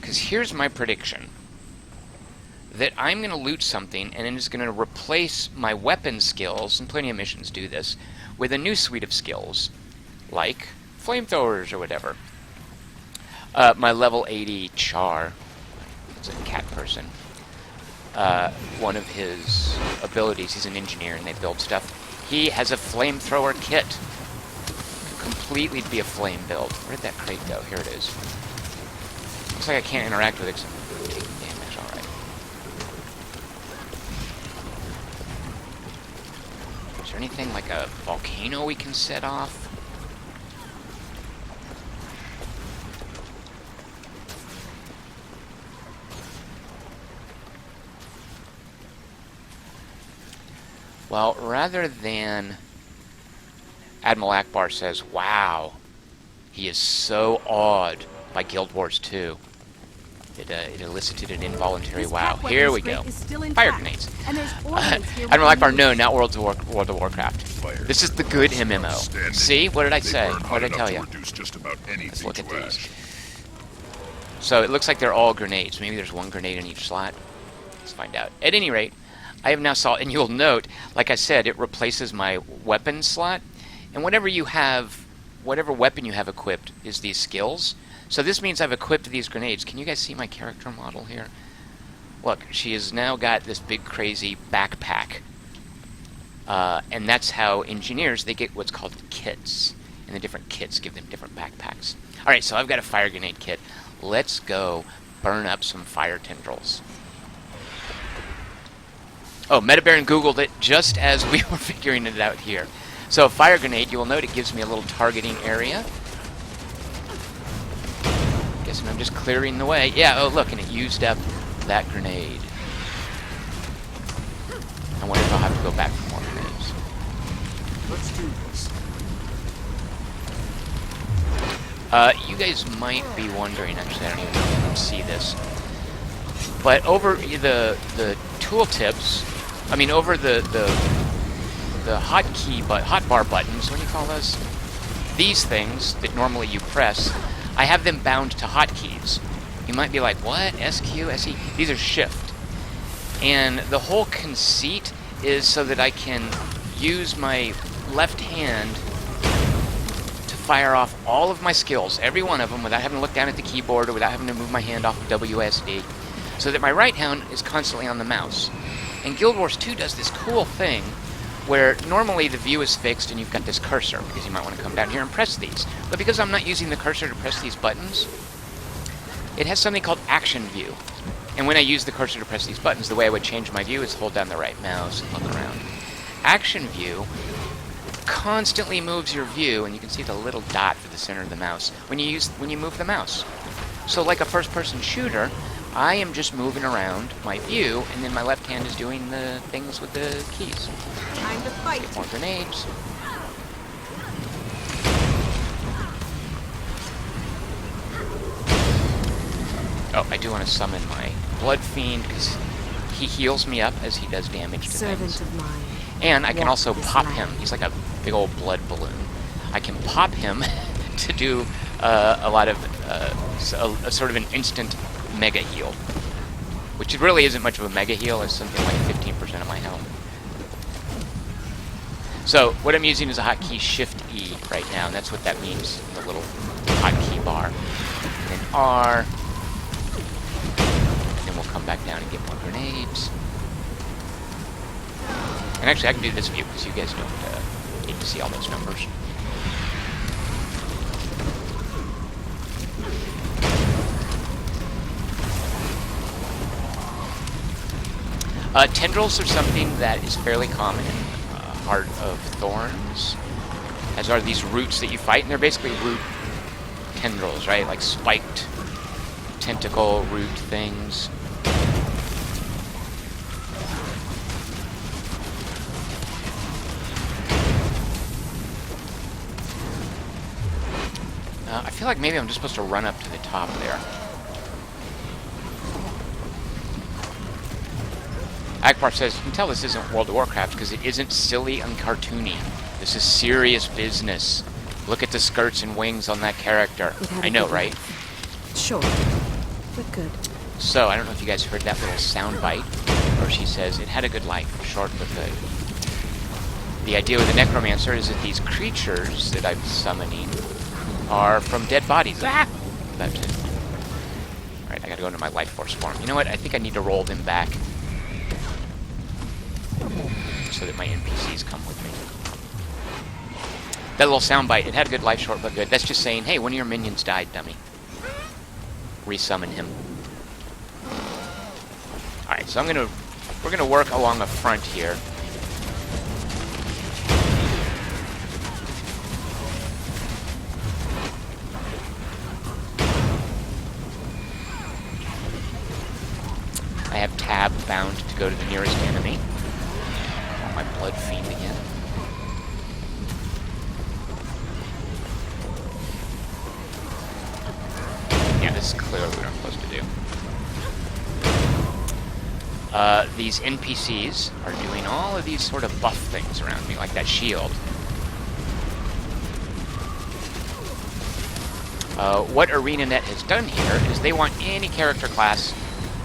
Because here's my prediction. That I'm going to loot something, and it is going to replace my weapon skills, and plenty of missions do this, with a new suite of skills, like flamethrowers or whatever. My level 80 Char, it's a cat person, one of his abilities, he's an engineer and they build stuff, he has a flamethrower kit. Completely be a flame build. Where did that crate go? Here it is. Looks like I can't interact with it except for taking damage. Alright. Is there anything like a volcano we can set off? Well, rather than... Admiral Akbar says, wow, he is so awed by Guild Wars 2. It elicited an involuntary wow. Here we go. Fire grenades. Admiral Akbar, no, not World of Warcraft. This is the good MMO. See? What did I say? What did I tell you? Let's look at these. So it looks like they're all grenades. Maybe there's one grenade in each slot. Let's find out. At any rate, I have now saw, and you'll note, like I said, it replaces my weapon slot. And whatever you have, whatever weapon you have equipped is these skills. So this means I've equipped these grenades. Can you guys see my character model here? Look, she has now got this big crazy backpack. And that's how engineers, they get what's called kits. And the different kits give them different backpacks. Alright, so I've got a fire grenade kit. Let's go burn up some fire tendrils. Oh, Metabaron Googled it just as we were figuring it out here. So a fire grenade, you will note it gives me a little targeting area. Guessing I'm just clearing the way. Yeah, oh look, and it used up that grenade. I wonder if I'll have to go back for more grenades. Let's do this. You guys might be wondering, actually I don't even know if you can see this. But over the tooltips, I mean over the hotbar buttons, what do you call those? These things that normally you press, I have them bound to hotkeys. You might be like, what? SQ, SE? These are shift. And the whole conceit is so that I can use my left hand to fire off all of my skills, every one of them, without having to look down at the keyboard or without having to move my hand off of WSD, so that my right hand is constantly on the mouse. And Guild Wars 2 does this cool thing where normally the view is fixed and you've got this cursor, because you might want to come down here and press these. But because I'm not using the cursor to press these buttons, it has something called action view. And when I use the cursor to press these buttons, the way I would change my view is hold down the right mouse and look around. Action view constantly moves your view, and you can see the little dot for the center of the mouse when you move the mouse. So like a first-person shooter, I am just moving around my view, and then my left hand is doing the things with the keys. Time to fight. Get more grenades. Oh, I do want to summon my Blood Fiend, because he heals me up as he does damage to Servant things. of mine. And I can also pop him. He's like a big old blood balloon. I can pop him to do a lot of a sort of an instant mega heal, which really isn't much of a mega heal. It's something like 15% of my health. So what I'm using is a hotkey Shift E right now, and that's what that means in the little hotkey bar. And then R, and then we'll come back down and get more grenades. And actually, I can do this view because you guys don't need to see all those numbers. Tendrils are something that is fairly common in Heart of Thorns, as are these roots that you fight, and they're basically root tendrils, right? Like spiked tentacle root things. I feel like maybe I'm just supposed to run up to the top there. Akbar says, you can tell this isn't World of Warcraft because it isn't silly and cartoony. This is serious business. Look at the skirts and wings on that character. I know, right? Sure, but good. So, I don't know if you guys heard that little sound bite where she says, it had a good life, short but good. The idea with the Necromancer is that these creatures that I'm summoning are from dead bodies. Ah! That's it. Alright, I gotta go into my life force form. You know what? I think I need to roll them back so that my NPCs come with me. That little soundbite, it had a good life, short but good. That's just saying, hey, one of your minions died, dummy. Resummon him. Alright, so we're gonna work along the front here. I have tab bound to go to the nearest enemy. My blood fiend again. Yeah, this is clearly what I'm supposed to do. These NPCs are doing all of these sort of buff things around me, like that shield. What ArenaNet has done here is they want any character class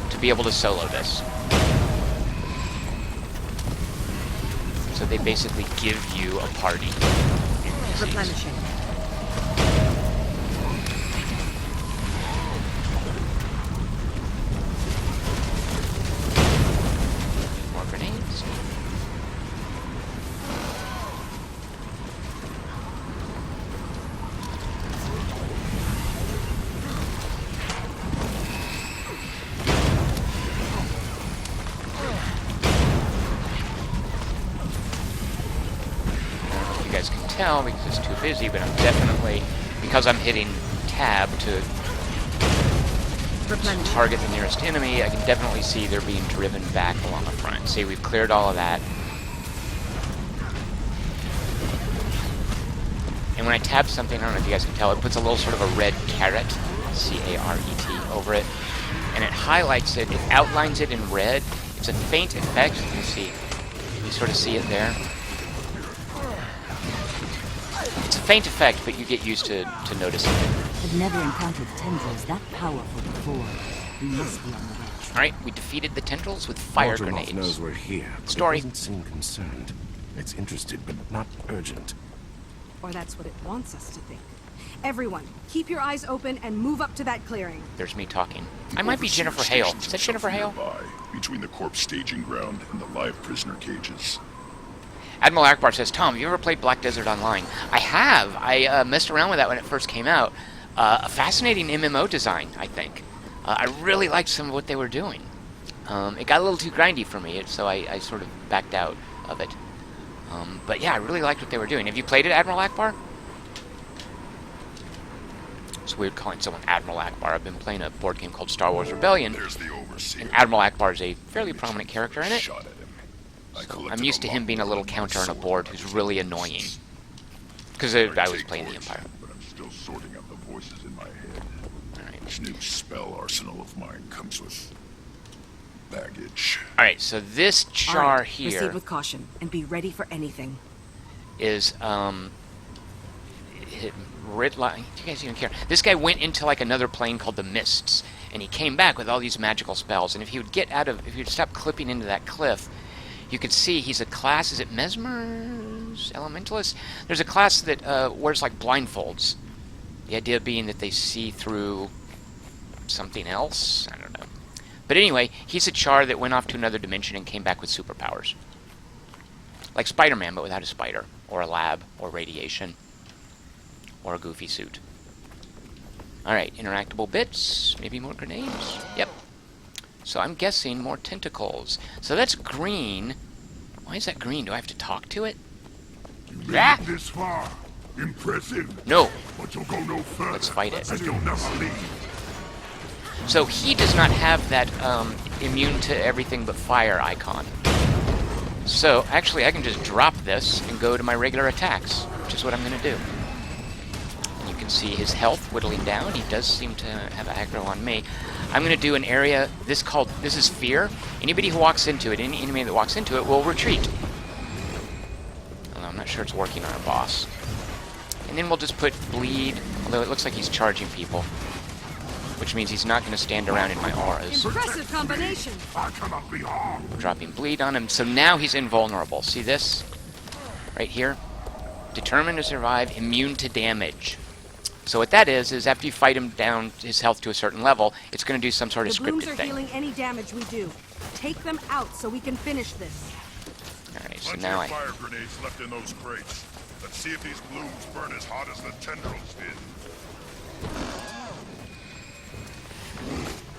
to be able to solo this. So they basically give you a party. Replenishing. More grenades. Tell because it's too busy, but I'm definitely, because I'm hitting tab to target the nearest enemy, I can definitely see they're being driven back along the front. See, we've cleared all of that. And when I tab something, I don't know if you guys can tell, it puts a little sort of a red caret, C-A-R-E-T, over it, and it highlights it, it outlines it in red. It's a faint effect, you can see. You sort of see it there. It's a faint effect, but you get used to noticing it. I've never encountered tendrils that powerful before. We must be on the way. Alright, we defeated the tendrils with fire grenades. knows we're here. Story. It doesn't seem concerned. It's interested, but not urgent. Or that's what it wants us to think. Everyone, keep your eyes open and move up to that clearing. There's me talking. I might be Jennifer Hale. Is that Jennifer Hale? Between the corpse staging ground and the live prisoner cages. Admiral Akbar says, Tom, have you ever played Black Desert Online? I have. I messed around with that when it first came out. A fascinating MMO design, I think. I really liked some of what they were doing. It got a little too grindy for me, so I sort of backed out of it. But yeah, I really liked what they were doing. Have you played it, Admiral Akbar? It's weird calling someone Admiral Akbar. I've been playing a board game called Star Wars Rebellion, and Admiral Akbar is a fairly prominent character in it. So I'm used to him being a little counter on a board who's really annoying. Because I was playing the Empire. But I'm still sorting out the voices in my head. Alright. This new spell arsenal of mine comes with baggage. Alright, so this char here Proceed with caution and be ready for anything. is Do you guys even care? This guy went into like another plane called the Mists, and he came back with all these magical spells. And if he would stop clipping into that cliff, you could see he's a class. Is it Mesmers? Elementalist? There's a class that wears like blindfolds. The idea being that they see through something else. I don't know. But anyway, he's a char that went off to another dimension and came back with superpowers. Like Spider-Man, but without a spider, or a lab, or radiation, or a goofy suit. Alright, interactable bits, maybe more grenades? Yep. So I'm guessing more tentacles. So that's green. Why is that green? Do I have to talk to it? Ah! This far. Impressive. No. But you'll go no further. Let's fight it. And you'll never leave. So he does not have that immune to everything but fire icon. So actually I can just drop this and go to my regular attacks, which is what I'm going to do. And you can see his health whittling down. He does seem to have aggro on me. I'm going to do an area, this is fear. Anybody who walks into it, any enemy that walks into it will retreat. Although I'm not sure it's working on our boss. And then we'll just put bleed, although it looks like he's charging people. Which means he's not going to stand around in my auras. Impressive combination. I cannot be harmed. Dropping bleed on him, so now he's invulnerable. See this? Right here? Determined to survive, immune to damage. So what that is after you fight him down his health to a certain level, it's going to do some sort of The blooms scripted are thing. healing any damage we do. Take them out so we can finish this. Alright, so Plenty now of fire grenades left in those crates. Let's see if these blooms burn as hot as the tendrils did.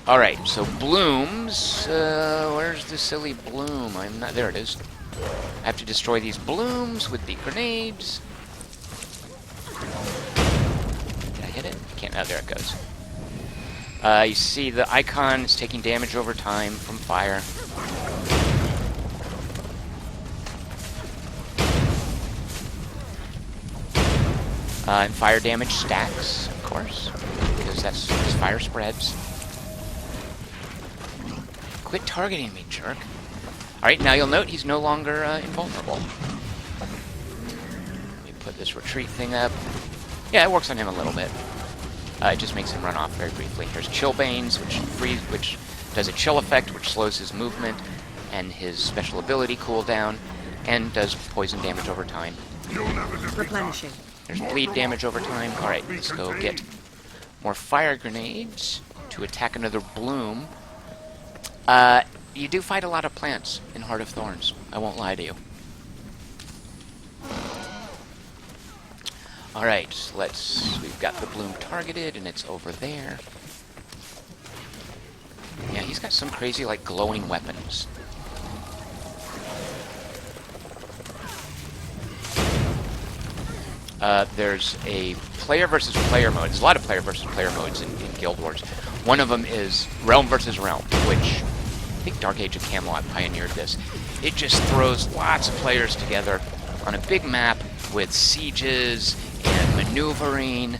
Alright, so blooms, where's the silly bloom? There it is. I have to destroy these blooms with the grenades. Did I hit it? Can't, oh, there it goes. You see the icon is taking damage over time from fire. And fire damage stacks, of course, because that's as fire spreads. Quit targeting me, jerk. Alright, now you'll note he's no longer invulnerable. Let me put this retreat thing up. Yeah, it works on him a little bit. It just makes him run off very briefly. Here's Chillbanes, which does a chill effect, which slows his movement and his special ability cooldown, and does poison damage over time. Replenishing. There's bleed damage over time. Alright, let's go get more fire grenades to attack another bloom. You do fight a lot of plants in Heart of Thorns. I won't lie to you. Alright, we've got the bloom targeted, and it's over there. Yeah, he's got some crazy, like, glowing weapons. There's a player versus player mode. There's a lot of player versus player modes in Guild Wars. One of them is Realm versus Realm, which I think Dark Age of Camelot pioneered this. It just throws lots of players together on a big map with sieges and maneuvering.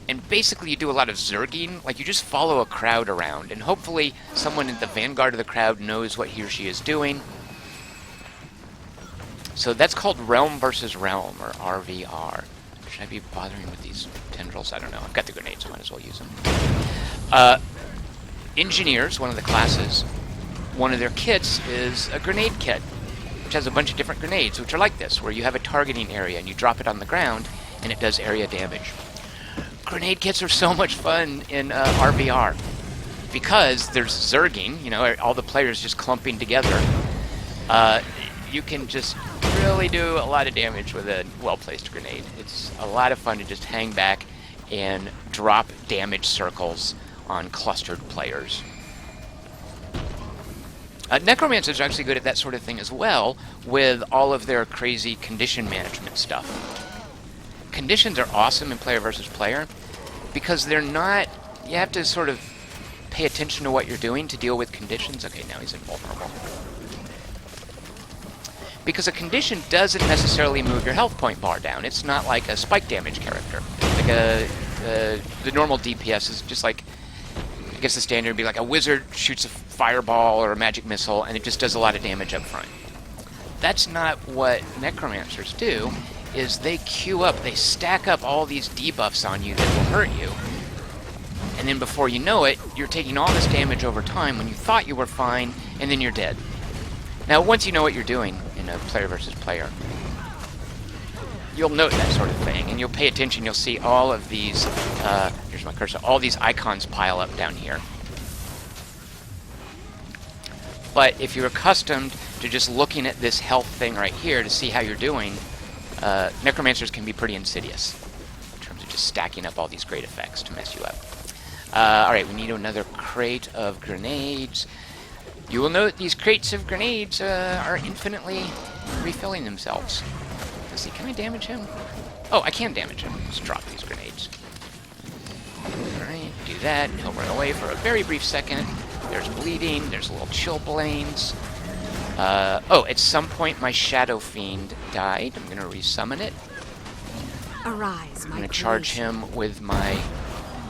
And basically you do a lot of zerging. Like, you just follow a crowd around, and hopefully someone in the vanguard of the crowd knows what he or she is doing. So that's called Realm versus Realm, or RVR. Should I be bothering with these tendrils? I don't know. I've got the grenades, so I might as well use them. Engineers, one of the classes, one of their kits is a grenade kit, which has a bunch of different grenades, which are like this, where you have a targeting area, and you drop it on the ground, and it does area damage. Grenade kits are so much fun in RVR, because there's zerging, you know, all the players just clumping together. You can just really do a lot of damage with a well-placed grenade. It's a lot of fun to just hang back and drop damage circles on clustered players. Necromancers are actually good at that sort of thing as well, with all of their crazy condition management stuff. Conditions are awesome in player versus player, because they're not... You have to sort of pay attention to what you're doing to deal with conditions. Okay, now he's invulnerable. Because a condition doesn't necessarily move your health point bar down. It's not like a spike damage character. Like the normal DPS is just like, I guess the standard would be like a wizard shoots a fireball or a magic missile, and it just does a lot of damage up front. That's not what necromancers do. is they queue up, they stack up all these debuffs on you that will hurt you. And then before you know it, you're taking all this damage over time when you thought you were fine, and then you're dead. Now, once you know what you're doing in a player versus player, you'll note that sort of thing, and you'll pay attention. You'll see all of these, here's my cursor, all these icons pile up down here. But if you're accustomed to just looking at this health thing right here to see how you're doing, Necromancers can be pretty insidious in terms of just stacking up all these great effects to mess you up. Alright, we need another crate of grenades. You will note these crates of grenades are infinitely refilling themselves. Let's see, can I damage him? Oh, I can damage him. Let's drop these grenades. Alright, do that. He'll run away for a very brief second. There's bleeding. There's little chillblains. Oh, at some point my Shadow Fiend died. I'm going to resummon it. Arise, I'm going to charge him with my...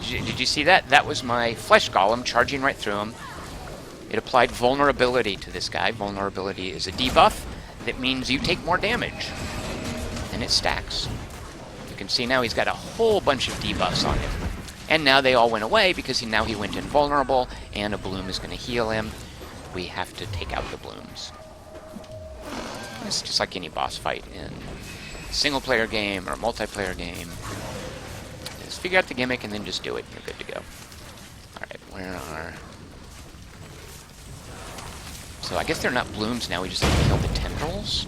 Did you see that? That was my Flesh Golem charging right through him. It applied vulnerability to this guy. Vulnerability is a debuff that means you take more damage. And it stacks. You can see now he's got a whole bunch of debuffs on him. And now they all went away because now he went invulnerable, and a bloom is going to heal him. We have to take out the blooms. It's just like any boss fight in a single-player game or a multiplayer game. Just figure out the gimmick and then just do it. You're good to go. Alright, where are... So I guess they're not blooms now. We just have to kill the tendrils.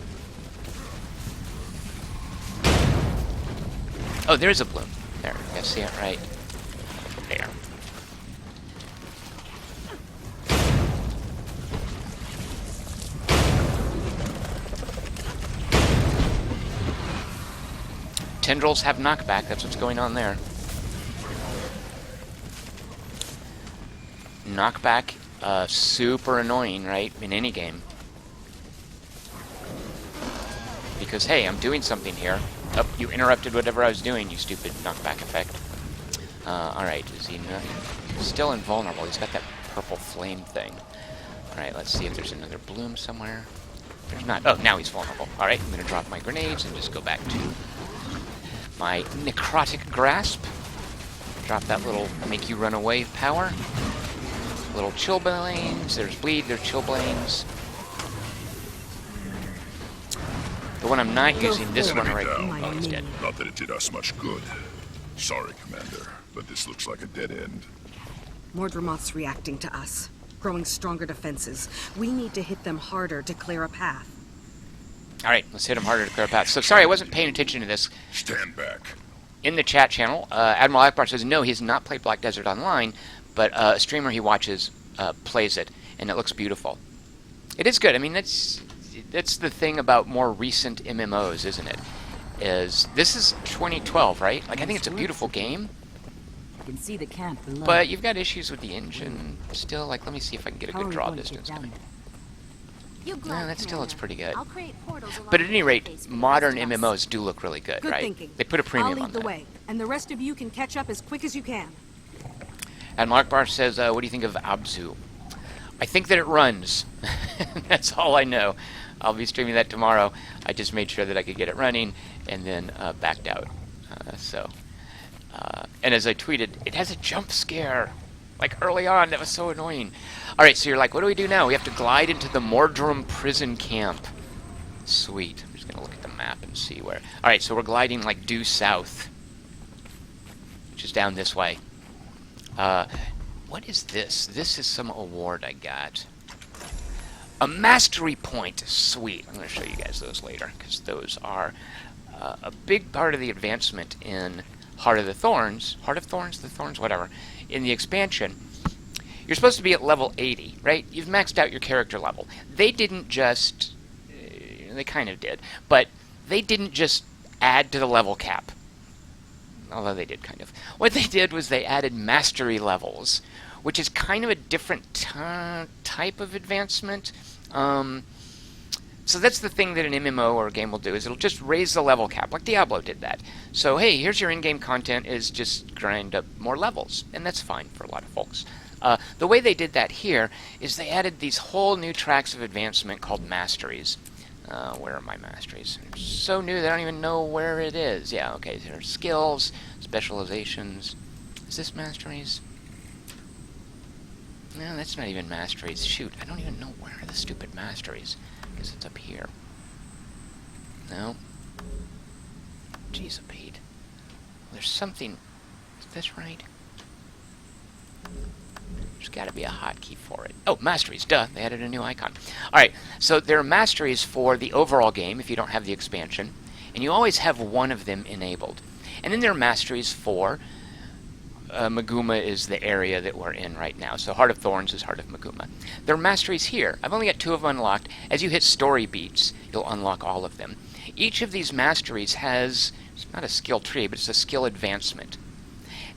Oh, there's a bloom. There, you guys see it right there. Tendrils have knockback. That's what's going on there. Knockback, super annoying, right? In any game. Because, hey, I'm doing something here. Oh, you interrupted whatever I was doing, you stupid knockback effect. Alright, is he not... Still invulnerable. He's got that purple flame thing. Alright, let's see if there's another bloom somewhere. There's not. Oh, now he's vulnerable. Alright, I'm going to drop my grenades and just go back to my necrotic grasp. Drop that little make you run away power. Little chillblains. There's bleed, there's chillblains. The one I'm not using, this one right now. Oh, he's dead. Not that it did us much good. Sorry, Commander, but this looks like a dead end. Mordremoth's reacting to us, growing stronger defenses. We need to hit them harder to clear a path. Alright, let's hit him harder to clear a path. So, sorry, I wasn't paying attention to this. Stand back. In the chat channel, Admiral Akbar says, no, he's not played Black Desert Online, but a streamer he watches plays it, and it looks beautiful. It is good. I mean, that's the thing about more recent MMOs, isn't it? This is 2012, right? Like, I think it's a beautiful game. You can see the camp below. But you've got issues with the engine still. Like, let me see if I can get a good draw distance. No, that still looks pretty good. But at any rate, modern MMOs do look really good, right? Thinking. They put a premium I'll on lead the that. way, and the rest of you can catch up as quick as you can. And Mark Barr says, what do you think of Abzu? I think that it runs. That's all I know. I'll be streaming that tomorrow. I just made sure that I could get it running, and then backed out. And as I tweeted, it has a jump scare. Like, early on, that was so annoying. Alright, so you're like, what do we do now? We have to glide into the Mordrem prison camp. Sweet. I'm just going to look at the map and see where... Alright, so we're gliding, like, due south. Which is down this way. What is this? This is some award I got. A mastery point. Sweet. I'm going to show you guys those later, because those are a big part of the advancement in Heart of the Thorns. Heart of Thorns? The Thorns? Whatever. In the expansion, you're supposed to be at level 80, right? You've maxed out your character level. They didn't just... they kind of did. But they didn't just add to the level cap. Although they did, kind of. What they did was they added mastery levels, which is kind of a different type of advancement. So that's the thing that an MMO or a game will do, is it'll just raise the level cap, like Diablo did that. So, hey, here's your in-game content, is just grind up more levels, and that's fine for a lot of folks. The way they did that here is they added these whole new tracks of advancement called masteries. Where are my masteries? They're so new that I don't even know where it is. Yeah, okay, there are skills, specializations. Is this masteries? No, that's not even masteries. Shoot, I don't even know where are the stupid masteries. I guess it's up here. No. Jeez, Pete. There's something... Is this right? There's got to be a hotkey for it. Oh, masteries, duh. They added a new icon. Alright, so there are masteries for the overall game if you don't have the expansion. And you always have one of them enabled. And then there are masteries for... Maguma is the area that we're in right now. So Heart of Thorns is Heart of Maguma. There are masteries here. I've only got 2 of them unlocked. As you hit story beats, you'll unlock all of them. Each of these masteries has... It's not a skill tree, but it's a skill advancement.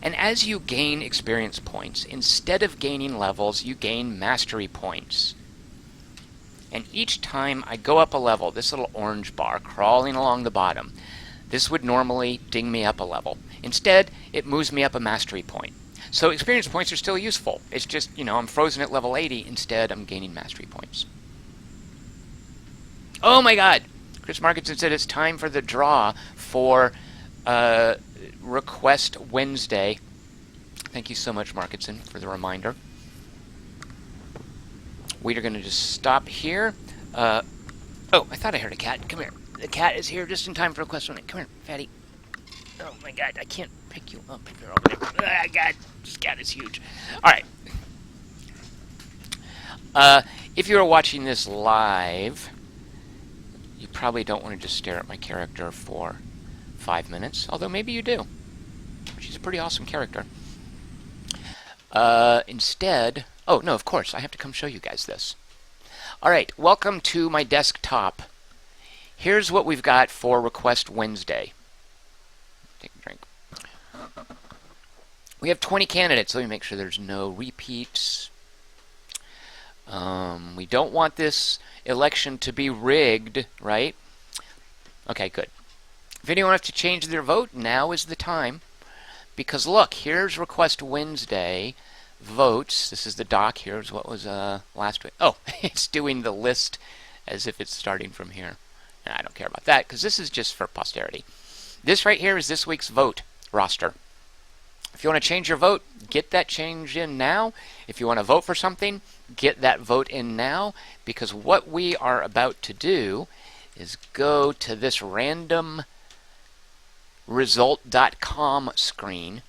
And as you gain experience points, instead of gaining levels, you gain mastery points. And each time I go up a level, this little orange bar crawling along the bottom, this would normally ding me up a level. Instead, it moves me up a mastery point. So experience points are still useful. It's just, you know, I'm frozen at level 80. Instead, I'm gaining mastery points. Oh my god! Chris Markinson said it's time for the draw for... Request Wednesday. Thank you so much, Markinson, for the reminder. We are going to just stop here. Oh, I thought I heard a cat. Come here. The cat is here just in time for Request Wednesday. Come here, fatty. Oh my god, I can't pick you up if you're over there. Ah, god, this cat is huge. Alright. If you are watching this live, you probably don't want to just stare at my character for 5 minutes, although maybe you do. She's a pretty awesome character. Instead... Oh, no, of course, I have to come show you guys this. Alright, welcome to my desktop. Here's what we've got for Request Wednesday. Take a drink. We have 20 candidates. Let me make sure there's no repeats. We don't want this election to be rigged, right? Okay, good. If anyone wants to change their vote, now is the time. Because look, here's Request Wednesday votes. This is the doc. Here's what was last week. Oh, it's doing the list as if it's starting from here. Nah, I don't care about that because this is just for posterity. This right here is this week's vote roster. If you want to change your vote, get that change in now. If you want to vote for something, get that vote in now. Because what we are about to do is go to this random result.com screen,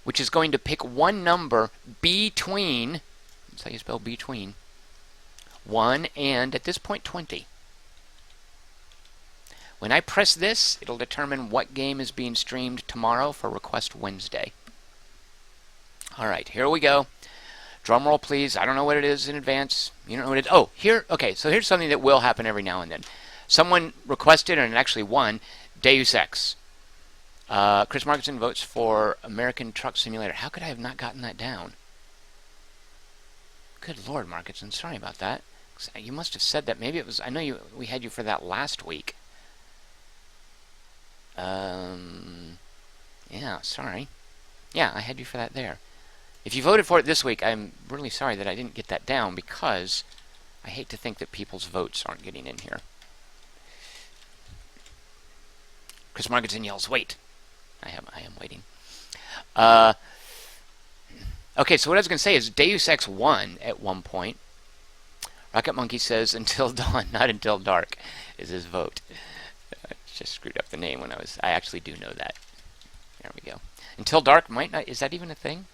which is going to pick one number between, that's how you spell between, 1 and, at this point, 20. When I press this, it'll determine what game is being streamed tomorrow for Request Wednesday. Alright, here we go. Drum roll, please. I don't know what it is in advance. You don't know what it is. Oh, here, okay, so here's something that will happen every now and then. Someone requested, and it actually won, Deus Ex. Chris Markinson votes for American Truck Simulator. How could I have not gotten that down? Good Lord, Markinson. Sorry about that. You must have said that. Maybe it was... I know we had you for that last week. Yeah, sorry. Yeah, I had you for that there. If you voted for it this week, I'm really sorry that I didn't get that down because I hate to think that people's votes aren't getting in here. Chris Markinson yells, wait. I am waiting. Okay, so what I was going to say is Deus Ex won at one point. Rocket Monkey says until dawn, not until dark, is his vote. I just screwed up the name when I actually do know that. There we go. Until dark might not, is that even a thing?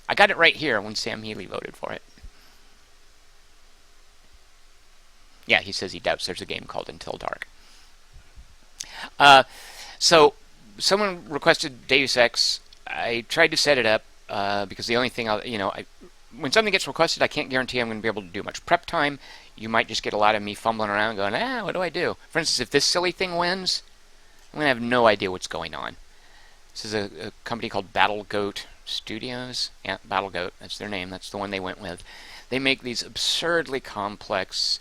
I got it right here when Sam Healy voted for it. Yeah, he says he doubts there's a game called Until Dark. So, someone requested Deus Ex. I tried to set it up because the only thing, when something gets requested, I can't guarantee I'm going to be able to do much prep time. You might just get a lot of me fumbling around going, what do I do? For instance, if this silly thing wins, I'm going to have no idea what's going on. This is a company called Battle Goat Studios. Yeah, Battle Goat, that's their name. That's the one they went with. They make these absurdly complex,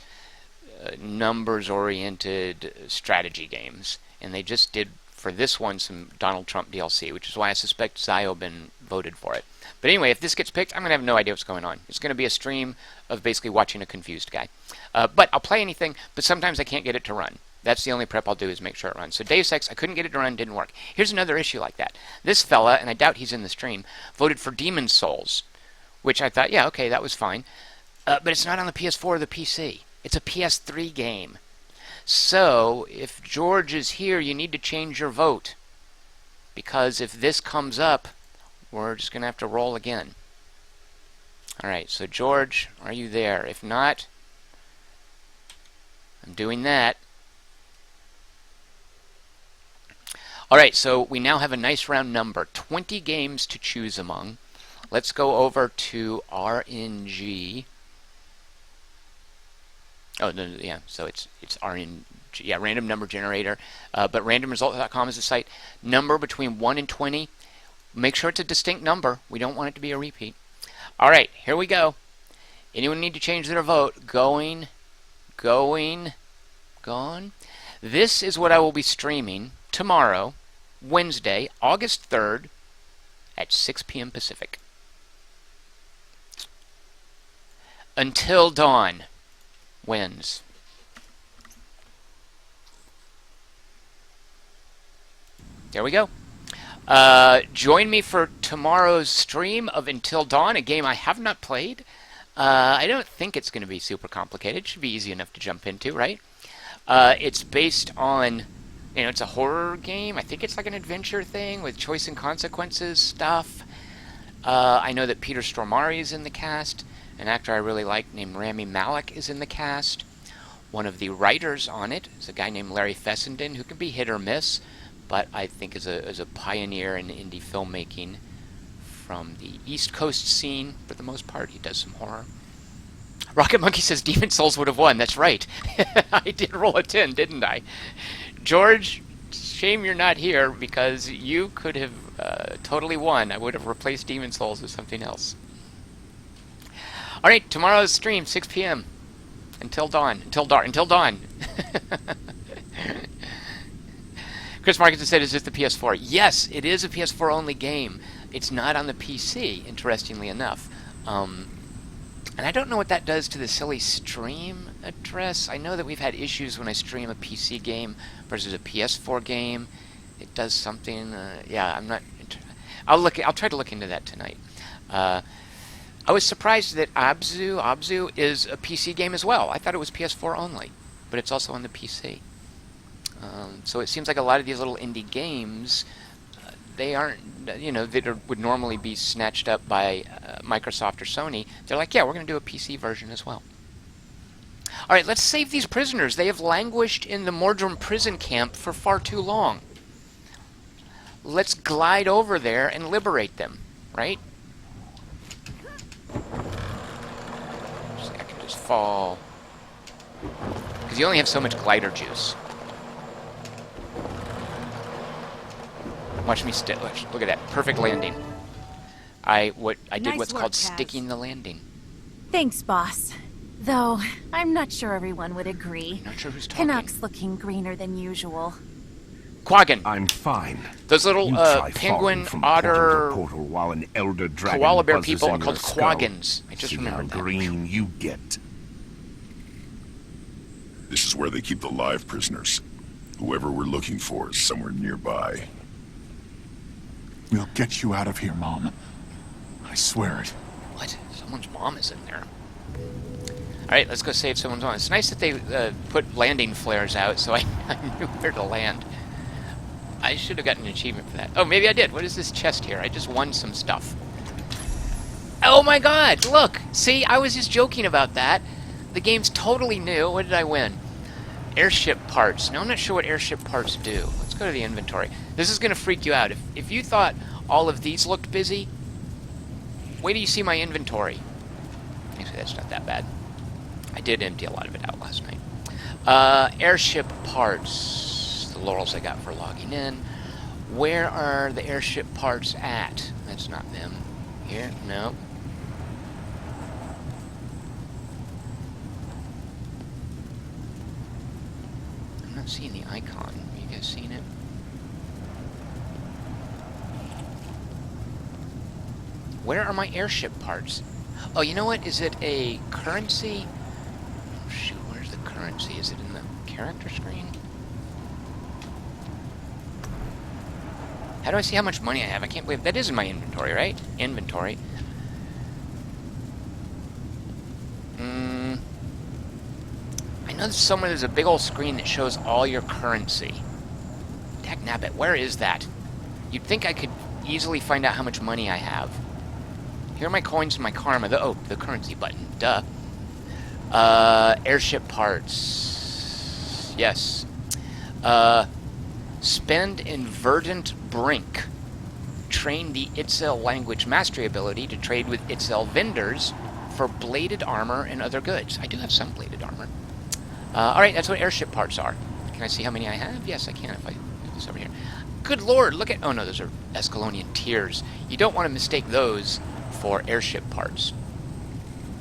numbers-oriented strategy games. And they just did for this one some Donald Trump DLC, which is why I suspect Zyobin voted for it. But anyway, if this gets picked, I'm going to have no idea what's going on. It's going to be a stream of basically watching a confused guy. But I'll play anything, but sometimes I can't get it to run. That's the only prep I'll do is make sure it runs. So Deus Ex, I couldn't get it to run, didn't work. Here's another issue like that. This fella, and I doubt he's in the stream, voted for Demon's Souls, which I thought, yeah, okay, that was fine. But it's not on the PS4 or the PC. It's a PS3 game. So, if George is here, you need to change your vote. Because if this comes up, we're just going to have to roll again. Alright, so George, are you there? If not, I'm doing that. Alright, so we now have a nice round number. 20 games to choose among. Let's go over to RNG. Oh, no, yeah, so it's RNG, yeah, random number generator. But randomresult.com is the site. Number between 1 and 20. Make sure it's a distinct number. We don't want it to be a repeat. All right, here we go. Anyone need to change their vote? Going, gone. This is what I will be streaming tomorrow, Wednesday, August 3rd, at 6 p.m. Pacific. Until Dawn wins. There we go. Join me for tomorrow's stream of Until Dawn, a game I have not played. I don't think it's going to be super complicated. It should be easy enough to jump into, right? It's based on, it's a horror game. I think it's like an adventure thing with choice and consequences stuff. I know that Peter Stormare is in the cast. An actor I really like named Rami Malek is in the cast. One of the writers on it is a guy named Larry Fessenden, who can be hit or miss, but I think is a pioneer in indie filmmaking from the East Coast scene for the most part. He does some horror. Rocket Monkey says Demon Souls would have won. That's right. I did roll a 10, didn't I? George, shame you're not here because you could have totally won. I would have replaced Demon Souls with something else. All right, tomorrow's stream, 6 p.m. Until dawn. Until dawn. Chris Markinson said, is this the PS4? Yes, it is a PS4 only game. It's not on the PC, interestingly enough. And I don't know what that does to the silly stream address. I know that we've had issues when I stream a PC game versus a PS4 game. It does something. Yeah, I'm not. I'll try to look into that tonight. I was surprised that Abzu is a PC game as well. I thought it was PS4 only, but it's also on the PC. So it seems like a lot of these little indie games, they aren't, that would normally be snatched up by Microsoft or Sony. They're like, yeah, we're going to do a PC version as well. All right, let's save these prisoners. They have languished in the Mordrem prison camp for far too long. Let's glide over there and liberate them, right? I can just fall. Because you only have so much glider juice. Watch me look at that. Perfect landing. I did what's called sticking the landing. Thanks, boss. Though, I'm not sure everyone would agree. Not sure who's talking. Canuck's looking greener than usual. Quaggan. I'm fine. Those little penguin, otter, while an elder dragon koala bear people are called quaggins. I just remembered that. Green you get. This is where they keep the live prisoners. Whoever we're looking for is somewhere nearby. We'll get you out of here, Mom. I swear it. What? Someone's mom is in there. Alright, let's go save someone's mom. It's nice that they put landing flares out so I knew where to land. I should have gotten an achievement for that. Oh, maybe I did. What is this chest here? I just won some stuff. Oh my god, look! See, I was just joking about that. The game's totally new. What did I win? Airship parts. Now, I'm not sure what airship parts do. Let's go to the inventory. This is going to freak you out. If you thought all of these looked busy, wait till you see my inventory. Actually, that's not that bad. I did empty a lot of it out last night. Airship parts. The laurels I got for logging in. Where are the airship parts at? That's not them. Here? No. I'm not seeing the icon. You guys seen it? Where are my airship parts? Oh, you know what? Is it a currency? Oh, shoot, where's the currency? Is it in the character screen? How do I see how much money I have? I can't believe that is in my inventory, right? Inventory. I know somewhere there's a big old screen that shows all your currency. Dagnabbit, where is that? You'd think I could easily find out how much money I have. Here are my coins and my karma. The currency button. Duh. Airship parts. Yes. Spend in Verdant Brink. Train the Itzel language mastery ability to trade with Itzel vendors for bladed armor and other goods. I do have some bladed armor. Alright, that's what airship parts are. Can I see how many I have? Yes, I can if I do this over here. Good lord, look at... Oh no, those are Escalonian tears. You don't want to mistake those for airship parts.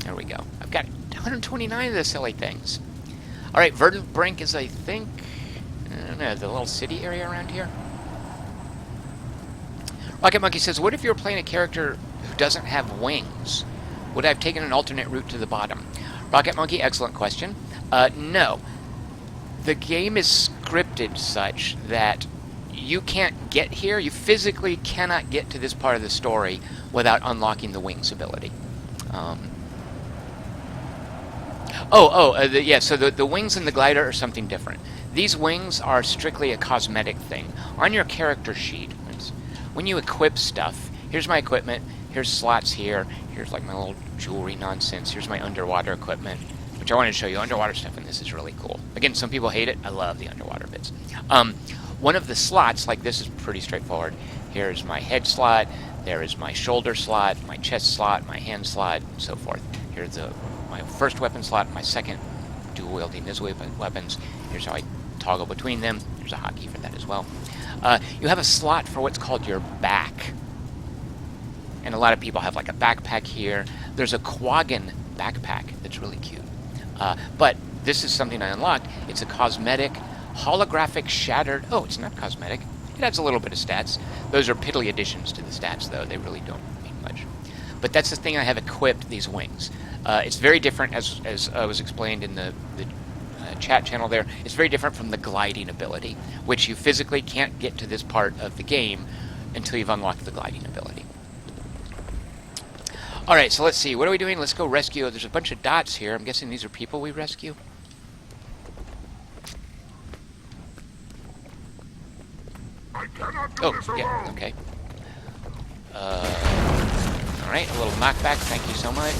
There we go. I've got 129 of the silly things. Alright, Verdant Brink is, I think... I don't know, the little city area around here? Rocket Monkey says, what if you were playing a character who doesn't have wings? Would I have taken an alternate route to the bottom? Rocket Monkey, excellent question. No. The game is scripted such that you can't get here, you physically cannot get to this part of the story without unlocking the wings ability. Yeah, so the wings and the glider are something different. These wings are strictly a cosmetic thing. On your character sheet, when you equip stuff, here's my equipment, here's slots here, here's like my little jewelry nonsense, here's my underwater equipment, which I wanted to show you. Underwater stuff in this is really cool. Again, some people hate it. I love the underwater bits. One of the slots, like this, is pretty straightforward. Here's my head slot, there is my shoulder slot, my chest slot, my hand slot, and so forth. Here's my first weapon slot, my second dual-wielding weapons. Here's how I toggle between them. There's a hotkey for that as well. You have a slot for what's called your back. And a lot of people have like a backpack here. There's a Quaggan backpack that's really cute. But this is something I unlocked. It's a cosmetic, holographic shattered... Oh, it's not cosmetic. It adds a little bit of stats. Those are piddly additions to the stats, though. They really don't mean much. But that's the thing I have equipped, these wings. It's very different, as was explained in the chat channel there. It's very different from the gliding ability, which you physically can't get to this part of the game until you've unlocked the gliding ability. Alright, so let's see. What are we doing? Let's go rescue. There's a bunch of dots here. I'm guessing these are people we rescue. Oh, yeah, okay. Alright, a little knockback. Thank you so much.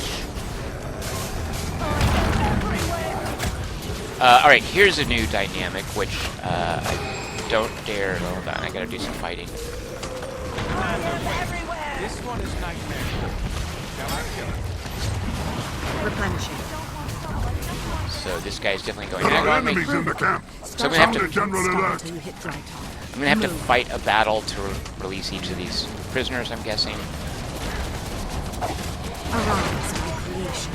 Alright, here's a new dynamic, which I don't dare... Hold on, I gotta do some fighting. This one is nightmare. Replenishing. So this guy's definitely going aggro on me. Enemies in the camp. So I'm gonna have to... General alert. Until you hit dry top. I'm gonna have to fight a battle to release each of these prisoners, I'm guessing. Arise, my creation.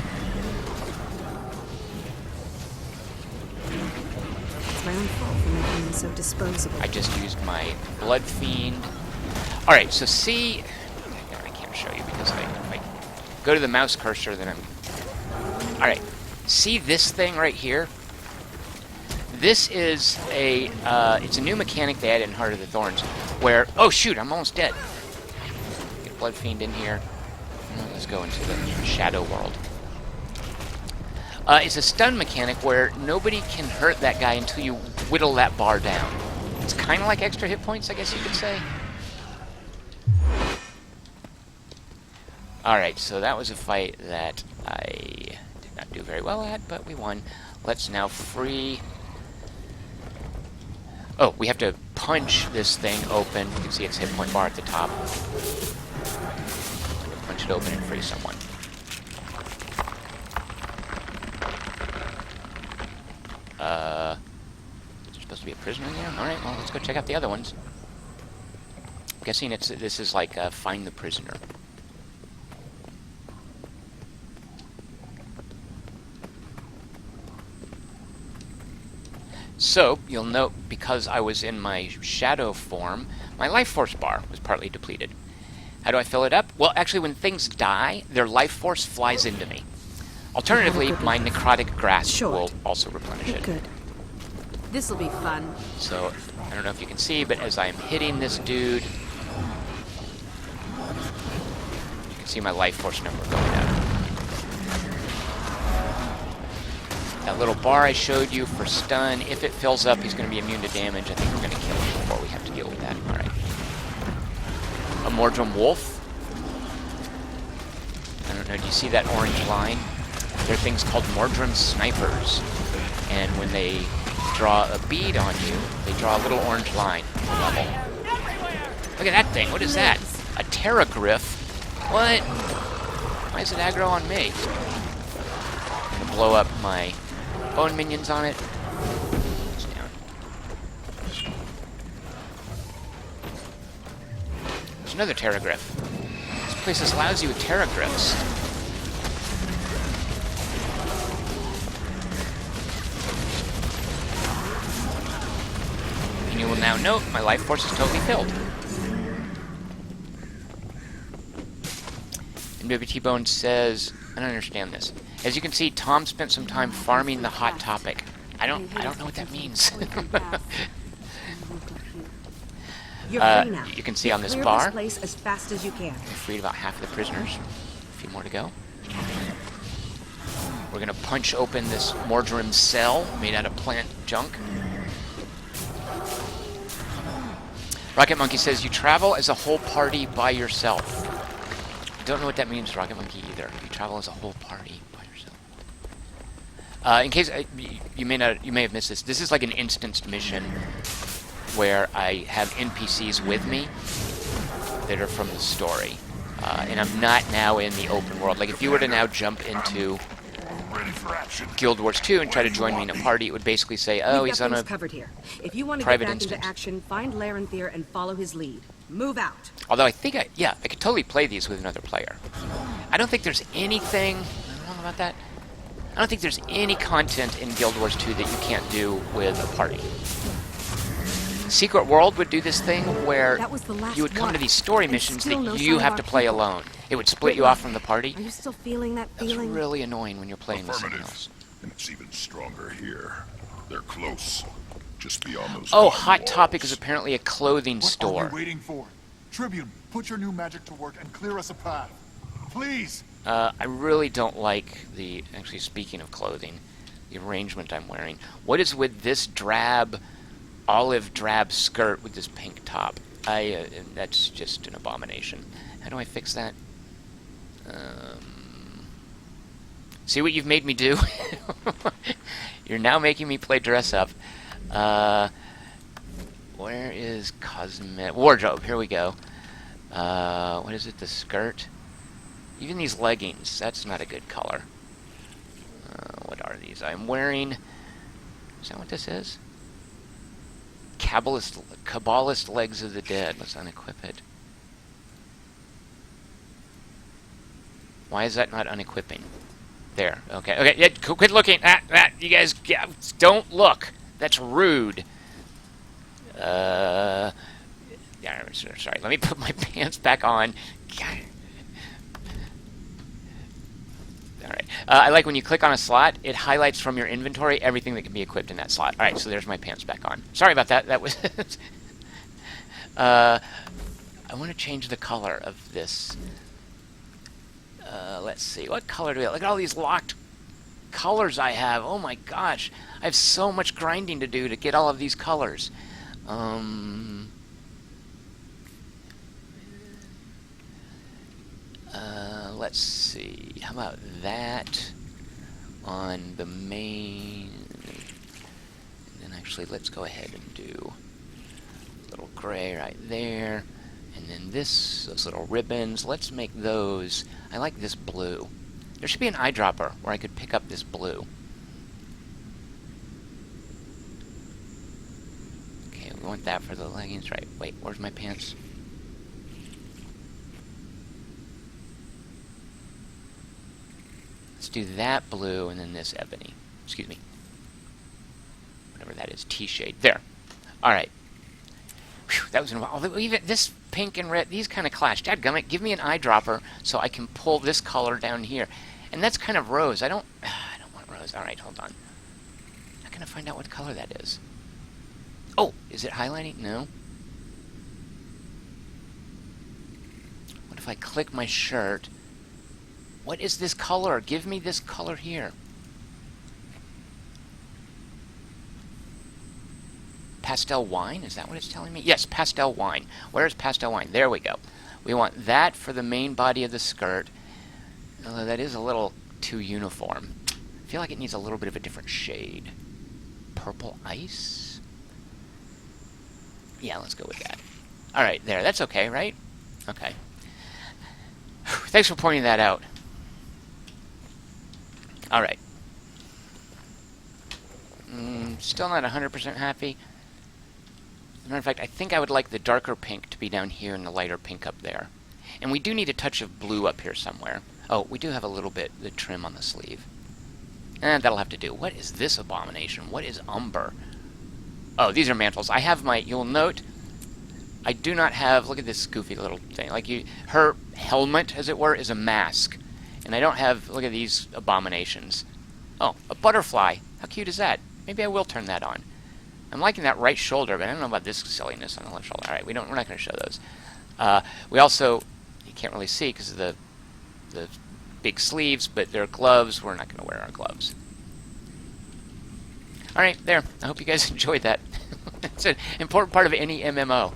It's my own fault for making them so disposable. I just used my Blood Fiend. Alright, so see... I can't show you because if I go to the mouse cursor, then I'm... Alright, see this thing right here? This is a... it's a new mechanic they added in Heart of the Thorns, where... Oh shoot, I'm almost dead. Get Blood Fiend in here. Let's go into the Shadow World. It's a stun mechanic where nobody can hurt that guy until you whittle that bar down. It's kind of like extra hit points, I guess you could say. Alright, so that was a fight that I did not do very well at, but we won. Let's now free... Oh, we have to punch this thing open. You can see its hit point bar at the top. Punch it open and free someone. Is there supposed to be a prisoner in there? Alright, well, let's go check out the other ones. I'm guessing this is like find the prisoner. So, you'll note, because I was in my shadow form, my life force bar was partly depleted. How do I fill it up? Well, actually, when things die, their life force flies into me. Alternatively, my necrotic grasp will also replenish it. Good. This'll be fun. So, I don't know if you can see, but as I'm hitting this dude, you can see my life force number going up. That little bar I showed you for stun, if it fills up, he's going to be immune to damage. I think we're going to kill him before we have to deal with that. Alright. A Mordrem wolf. I don't know, do you see that orange line? There are things called Mordrem snipers. And when they draw a bead on you, they draw a little orange line on the level. Look at that thing, what is that? A Terragriff? What? Why is it aggro on me? I'm gonna blow up my bone minions on it. It's down. There's another Terragriff. This place is lousy with Terragriffs. And you will now note my life force is totally filled. MWT Bone says, I don't understand this. As you can see, Tom spent some time farming the hot topic. I don't know what that means. You're free now. You can see on this Clear bar, this place as fast as you can. we freed about half of the prisoners. A few more to go. We're gonna punch open this Mordrem cell made out of plant junk. Rocket Monkey says, you travel as a whole party by yourself. I don't know what that means, Rocket Monkey, either. You travel as a whole party by yourself. In case you may have missed this, this is like an instanced mission where I have NPCs with me that are from the story. And I'm not now in the open world. Like, if you were to now jump into Guild Wars 2 and try to join me in a party, it would basically say, oh, he's on a covered here. If you want to get private back instance. into action, find Larenthir and follow his lead. Move out. Although I think I could totally play these with another player. I don't think there's anything wrong about that. I don't think there's any content in Guild Wars 2 that you can't do with a party. Secret World would do this thing where you would come to these story missions that you have to play alone. It would split you off from the party. Are you still feeling that feeling? It's really annoying when you're playing with someone else. And it's even stronger here. They're close. Just beyond those. Oh, Hot Topic is apparently a clothing What store. are we waiting for? Tribune, put your new magic to work and clear us a path. Please! I really don't like the, actually speaking of clothing, the arrangement I'm wearing. What is with this olive drab skirt with this pink top? That's just an abomination. How do I fix that? See what you've made me do? You're now making me play dress up. Where is cosmetic? Wardrobe, here we go. What is it, the skirt? Even these leggings, that's not a good color. What are these? I'm wearing, is that what this is? Kabbalist Legs of the Dead. Let's unequip it. Why is that not unequipping? There. Okay. Okay. Yeah, quit looking. You guys, don't look. That's rude. Yeah, sorry. Let me put my pants back on. All right. I like when you click on a slot, it highlights from your inventory everything that can be equipped in that slot. All right. So there's my pants back on. Sorry about that. That was. I want to change the color of this. Let's see. What color do we have? Look at all these locked colors I have. Oh my gosh. I have so much grinding to do to get all of these colors. Let's see. How about that on the main? And then actually, let's go ahead and do a little gray right there. And then those little ribbons, let's make those. I like this blue. There should be an eyedropper where I could pick up this blue. Okay, we want that for the leggings, right? Wait, where's my pants? Let's do that blue and then this ebony. Excuse me. Whatever that is, T-shade. There. Alright. That was involved. Even this pink and red, these kind of clash. Dadgummit, give me an eyedropper so I can pull this color down here. And that's kind of rose. I don't want rose. Alright, hold on. I'm going to find out what color that is. Oh, is it highlighting? No. What if I click my shirt? What is this color? Give me this color here. Pastel wine? Is that what it's telling me? Yes, pastel wine. Where is pastel wine? There we go. We want that for the main body of the skirt. Although that is a little too uniform. I feel like it needs a little bit of a different shade. Purple ice? Yeah, let's go with that. Alright, there. That's okay, right? Okay. Thanks for pointing that out. Alright. Still not 100% happy. As a matter of fact, I think I would like the darker pink to be down here and the lighter pink up there. And we do need a touch of blue up here somewhere. Oh, we do have a little bit the trim on the sleeve. And that'll have to do. What is this abomination? What is umber? Oh, these are mantles. I have my... You'll note, I do not have... Look at this goofy little thing. Like her helmet, as it were, is a mask. And I don't have... Look at these abominations. Oh, a butterfly. How cute is that? Maybe I will turn that on. I'm liking that right shoulder, but I don't know about this silliness on the left shoulder. Alright, we're not going to show those. We also... You can't really see because of the big sleeves, but they're gloves. We're not going to wear our gloves. Alright, there. I hope you guys enjoyed that. It's an important part of any MMO.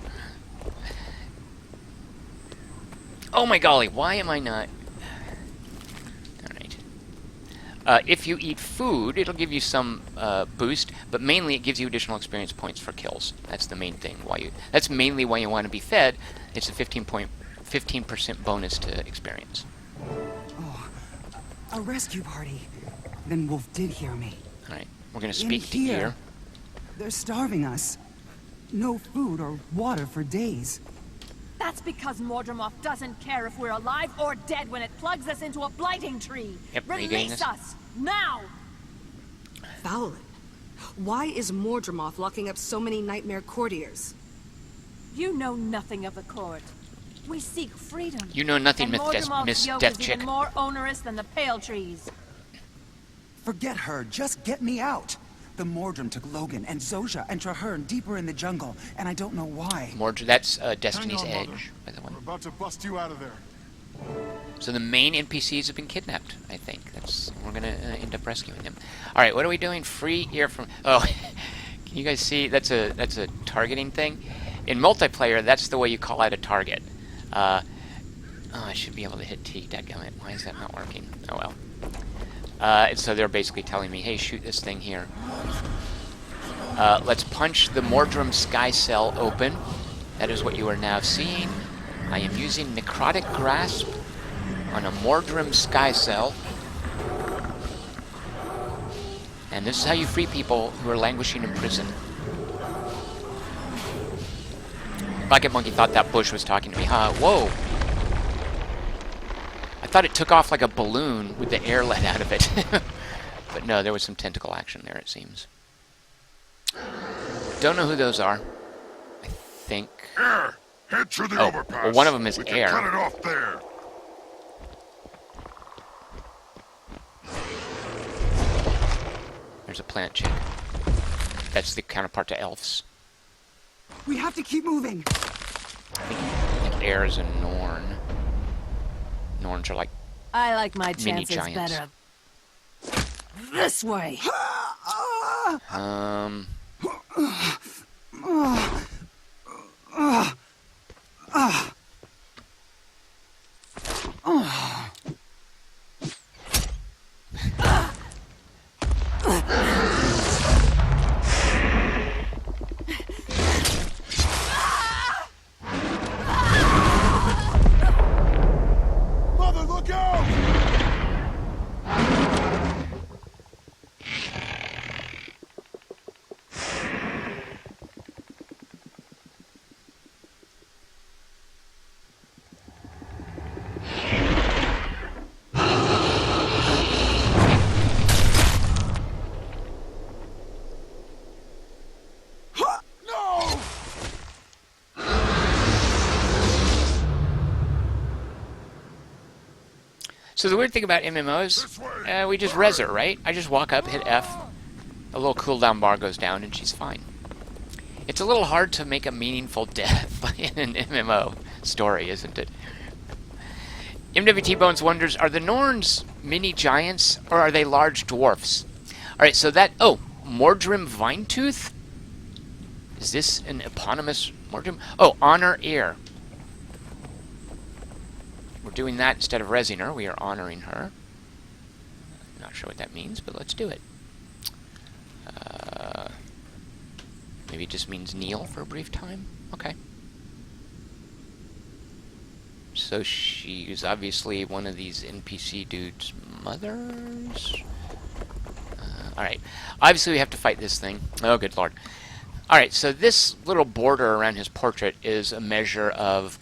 Oh my golly, why am I not... if you eat food, it'll give you some boost, but mainly it gives you additional experience points for kills. That's the main thing. That's mainly why you want to be fed. It's a 15% bonus to experience. Oh, a rescue party. Then Wolf did hear me. All right, we're going to speak to Ear. They're starving us. No food or water for days. That's because Mordrem doesn't care if we're alive or dead when it plugs us into a blighting tree. Yep, Release us! Now! Fowlin, why is Mordrem locking up so many nightmare courtiers? You know nothing of the court. We seek freedom. You know nothing, Miss Death Chick. Even more onerous than the pale trees. Forget her. Just get me out. The Mordrem took Logan and Zosha and Traherne deeper in the jungle, and I don't know why. That's Destiny's Edge, by the way. We're about to bust you out of there. So the main NPCs have been kidnapped, I think. We're going to end up rescuing them. All right, what are we doing? Free ear from... Oh, can you guys see? That's a targeting thing. In multiplayer, that's the way you call out a target. Oh, I should be able to hit T. Dadgummit. Why is that not working? Oh, well. And so they're basically telling me, hey, shoot this thing here. Let's punch the Mordrem Sky Cell open. That is what you are now seeing. I am using Necrotic Grasp on a Mordrem Sky Cell. And this is how you free people who are languishing in prison. Bucket Monkey thought that bush was talking to me. Whoa! I thought it took off like a balloon with the air let out of it. But no, there was some tentacle action there, it seems. Don't know who those are. I think... Air! Head to the overpass. Well, one of them is Air. Cut it off there. There's a plant chick. That's the counterpart to elves. We have to keep moving. I think Air is a Norn. Norns are like I like my mini chances giants. better this way. Mother, look out! So the weird thing about MMOs, we just res her, right? I just walk up, hit F, a little cooldown bar goes down, and she's fine. It's a little hard to make a meaningful death in an MMO story, isn't it? MWT Bones wonders, are the Norns mini giants, or are they large dwarfs? Alright, so that... Oh, Mordrem Vinetooth? Is this an eponymous Mordrem? Oh, honor ear. We're doing that instead of resing her. We are honoring her. Not sure what that means, but let's do it. Maybe it just means kneel for a brief time? Okay. So she's obviously one of these NPC dudes' mothers? Alright. Obviously we have to fight this thing. Oh, good lord. Alright, so this little border around his portrait is a measure of,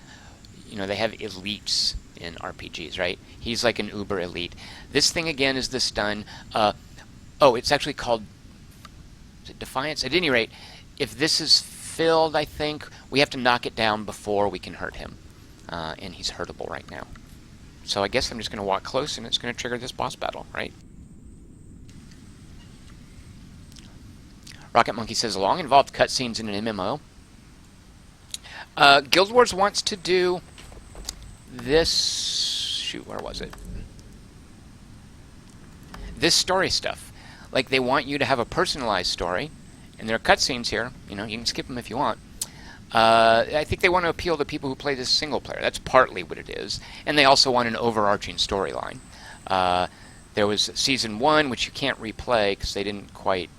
you know, they have elites in RPGs, right? He's like an uber elite. This thing again is the stun. Oh, it's actually called, is it Defiance? At any rate, if this is filled, I think, we have to knock it down before we can hurt him. And he's hurtable right now. So I guess I'm just going to walk close and it's going to trigger this boss battle, right? Rocket Monkey says, long involved cutscenes in an MMO. Guild Wars wants to do this... Shoot, where was it? This story stuff. Like, they want you to have a personalized story. And there are cutscenes here. You know, you can skip them if you want. I think they want to appeal to people who play this single player. That's partly what it is. And they also want an overarching storyline. There was Season 1, which you can't replay because they didn't quite,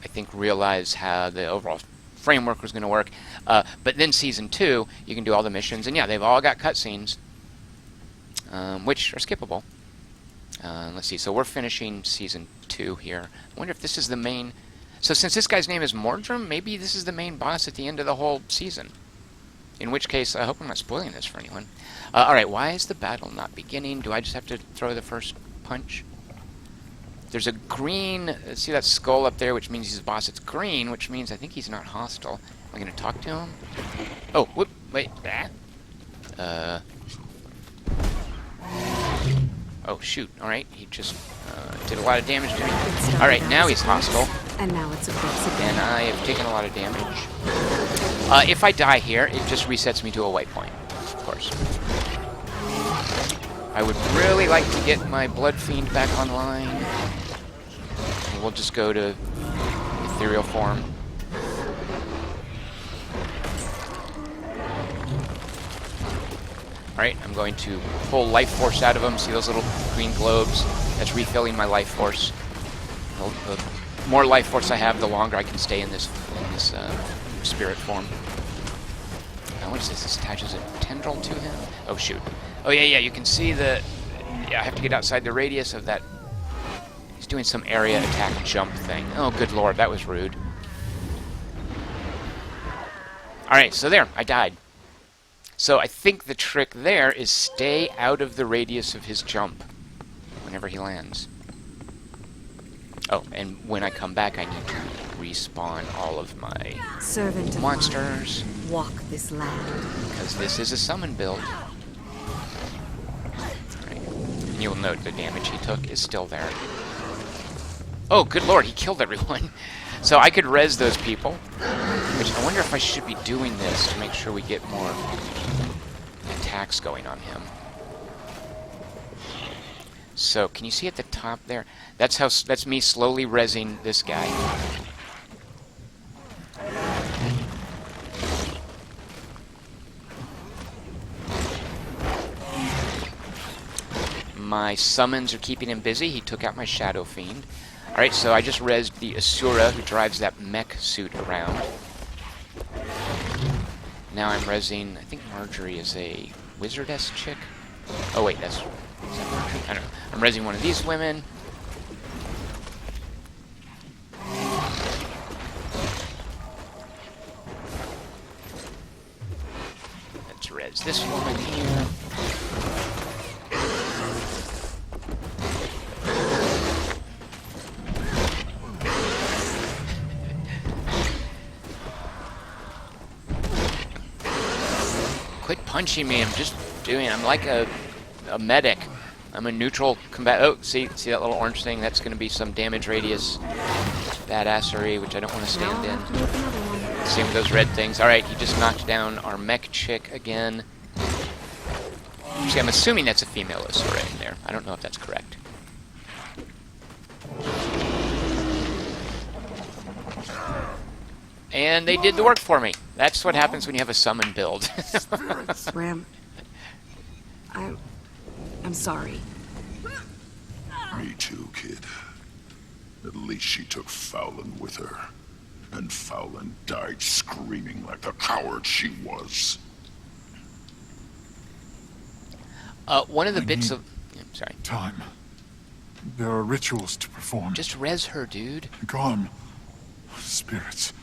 I think, realize how the overall framework was going to work. But then Season 2, you can do all the missions. And yeah, they've all got cutscenes, which are skippable. Let's see. So we're finishing Season 2 here. I wonder if this is the main... So since this guy's name is Mordrem, maybe this is the main boss at the end of the whole season. In which case, I hope I'm not spoiling this for anyone. Alright, why is the battle not beginning? Do I just have to throw the first punch? There's a green... See that skull up there, which means he's a boss. It's green, which means I think he's not hostile. Am I going to talk to him? Oh, whoop, wait. Oh, shoot. Alright, he just did a lot of damage to me. Alright, now he's hostile. And now it's a corpse again. And I have taken a lot of damage. If I die here, it just resets me to a waypoint, of course. I would really like to get my Blood Fiend back online. And we'll just go to ethereal form. Alright, I'm going to pull life force out of him. See those little green globes? That's refilling my life force. The more life force I have, the longer I can stay in this spirit form. Now, what is this? This attaches a tendril to him? Oh, shoot. Oh, yeah, you can see the... Yeah, I have to get outside the radius of that... He's doing some area attack jump thing. Oh, good lord, that was rude. Alright, so there, I died. So I think the trick there is stay out of the radius of his jump whenever he lands. Oh, and when I come back, I need to respawn all of my Servant monsters. Walk this land. Because this is a summon build. Right. And you'll note the damage he took is still there. Oh, good lord, he killed everyone. So I could res those people. Which I wonder if I should be doing this to make sure we get more attacks going on him. So, can you see at the top there? That's me slowly rezzing this guy. My summons are keeping him busy. He took out my Shadow Fiend. Alright, so I just rezzed the Asura who drives that mech suit around. Now I'm rezzing, I think Marjorie is a wizardess chick. Oh wait, is that Marjorie? I don't know. I'm rezzing one of these women. Let's res this woman here. Quit punching me, I'm just doing, I'm like a medic. I'm a neutral combat. Oh, see that little orange thing? That's going to be some damage radius badassery, which I don't want to stand in. Same with those red things. Alright, he just knocked down our mech chick again. See, I'm assuming that's a female Isura in there. I don't know if that's correct. And they did the work for me. That's what happens when you have a summon build. Ram, I'm sorry. Me too, kid. At least she took Fowlin with her. And Fowlin died screaming like the coward she was. One of the bits of... sorry. Time. There are rituals to perform. Just res her, dude. Gone. Spirits.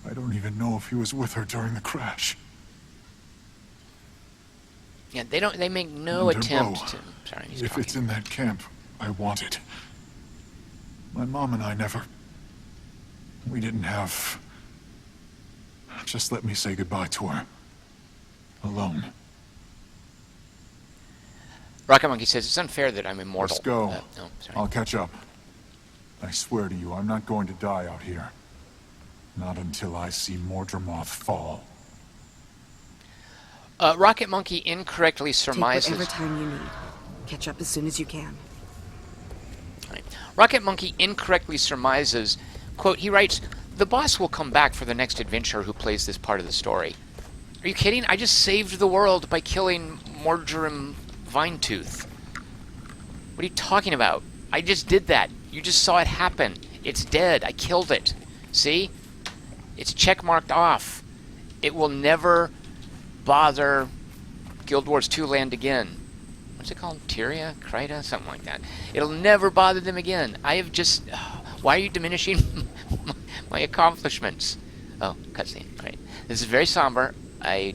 I don't even know if he was with her during the crash. Yeah, they make no attempt to... Sorry, he's if talking. it's in that camp, I want it. My mom and I never... We didn't have... Just let me say goodbye to her. Alone. Rocket Monkey says, it's unfair that I'm immortal. Let's go. No, sorry. I'll catch up. I swear to you, I'm not going to die out here. Not until I see Mordrem fall. Rocket Monkey incorrectly surmises... Take whatever time you need. Catch up as soon as you can. Right. Rocket Monkey incorrectly surmises, quote, he writes, the boss will come back for the next adventurer who plays this part of the story. Are you kidding? I just saved the world by killing Mordrem Vinetooth. What are you talking about? I just did that. You just saw it happen. It's dead. I killed it. See? It's checkmarked off. It will never bother Guild Wars 2 land again. What's it called? Tyria? Kryta? Something like that. It'll never bother them again. I have just... why are you diminishing my accomplishments? Oh, cutscene. Alright. This is very somber. I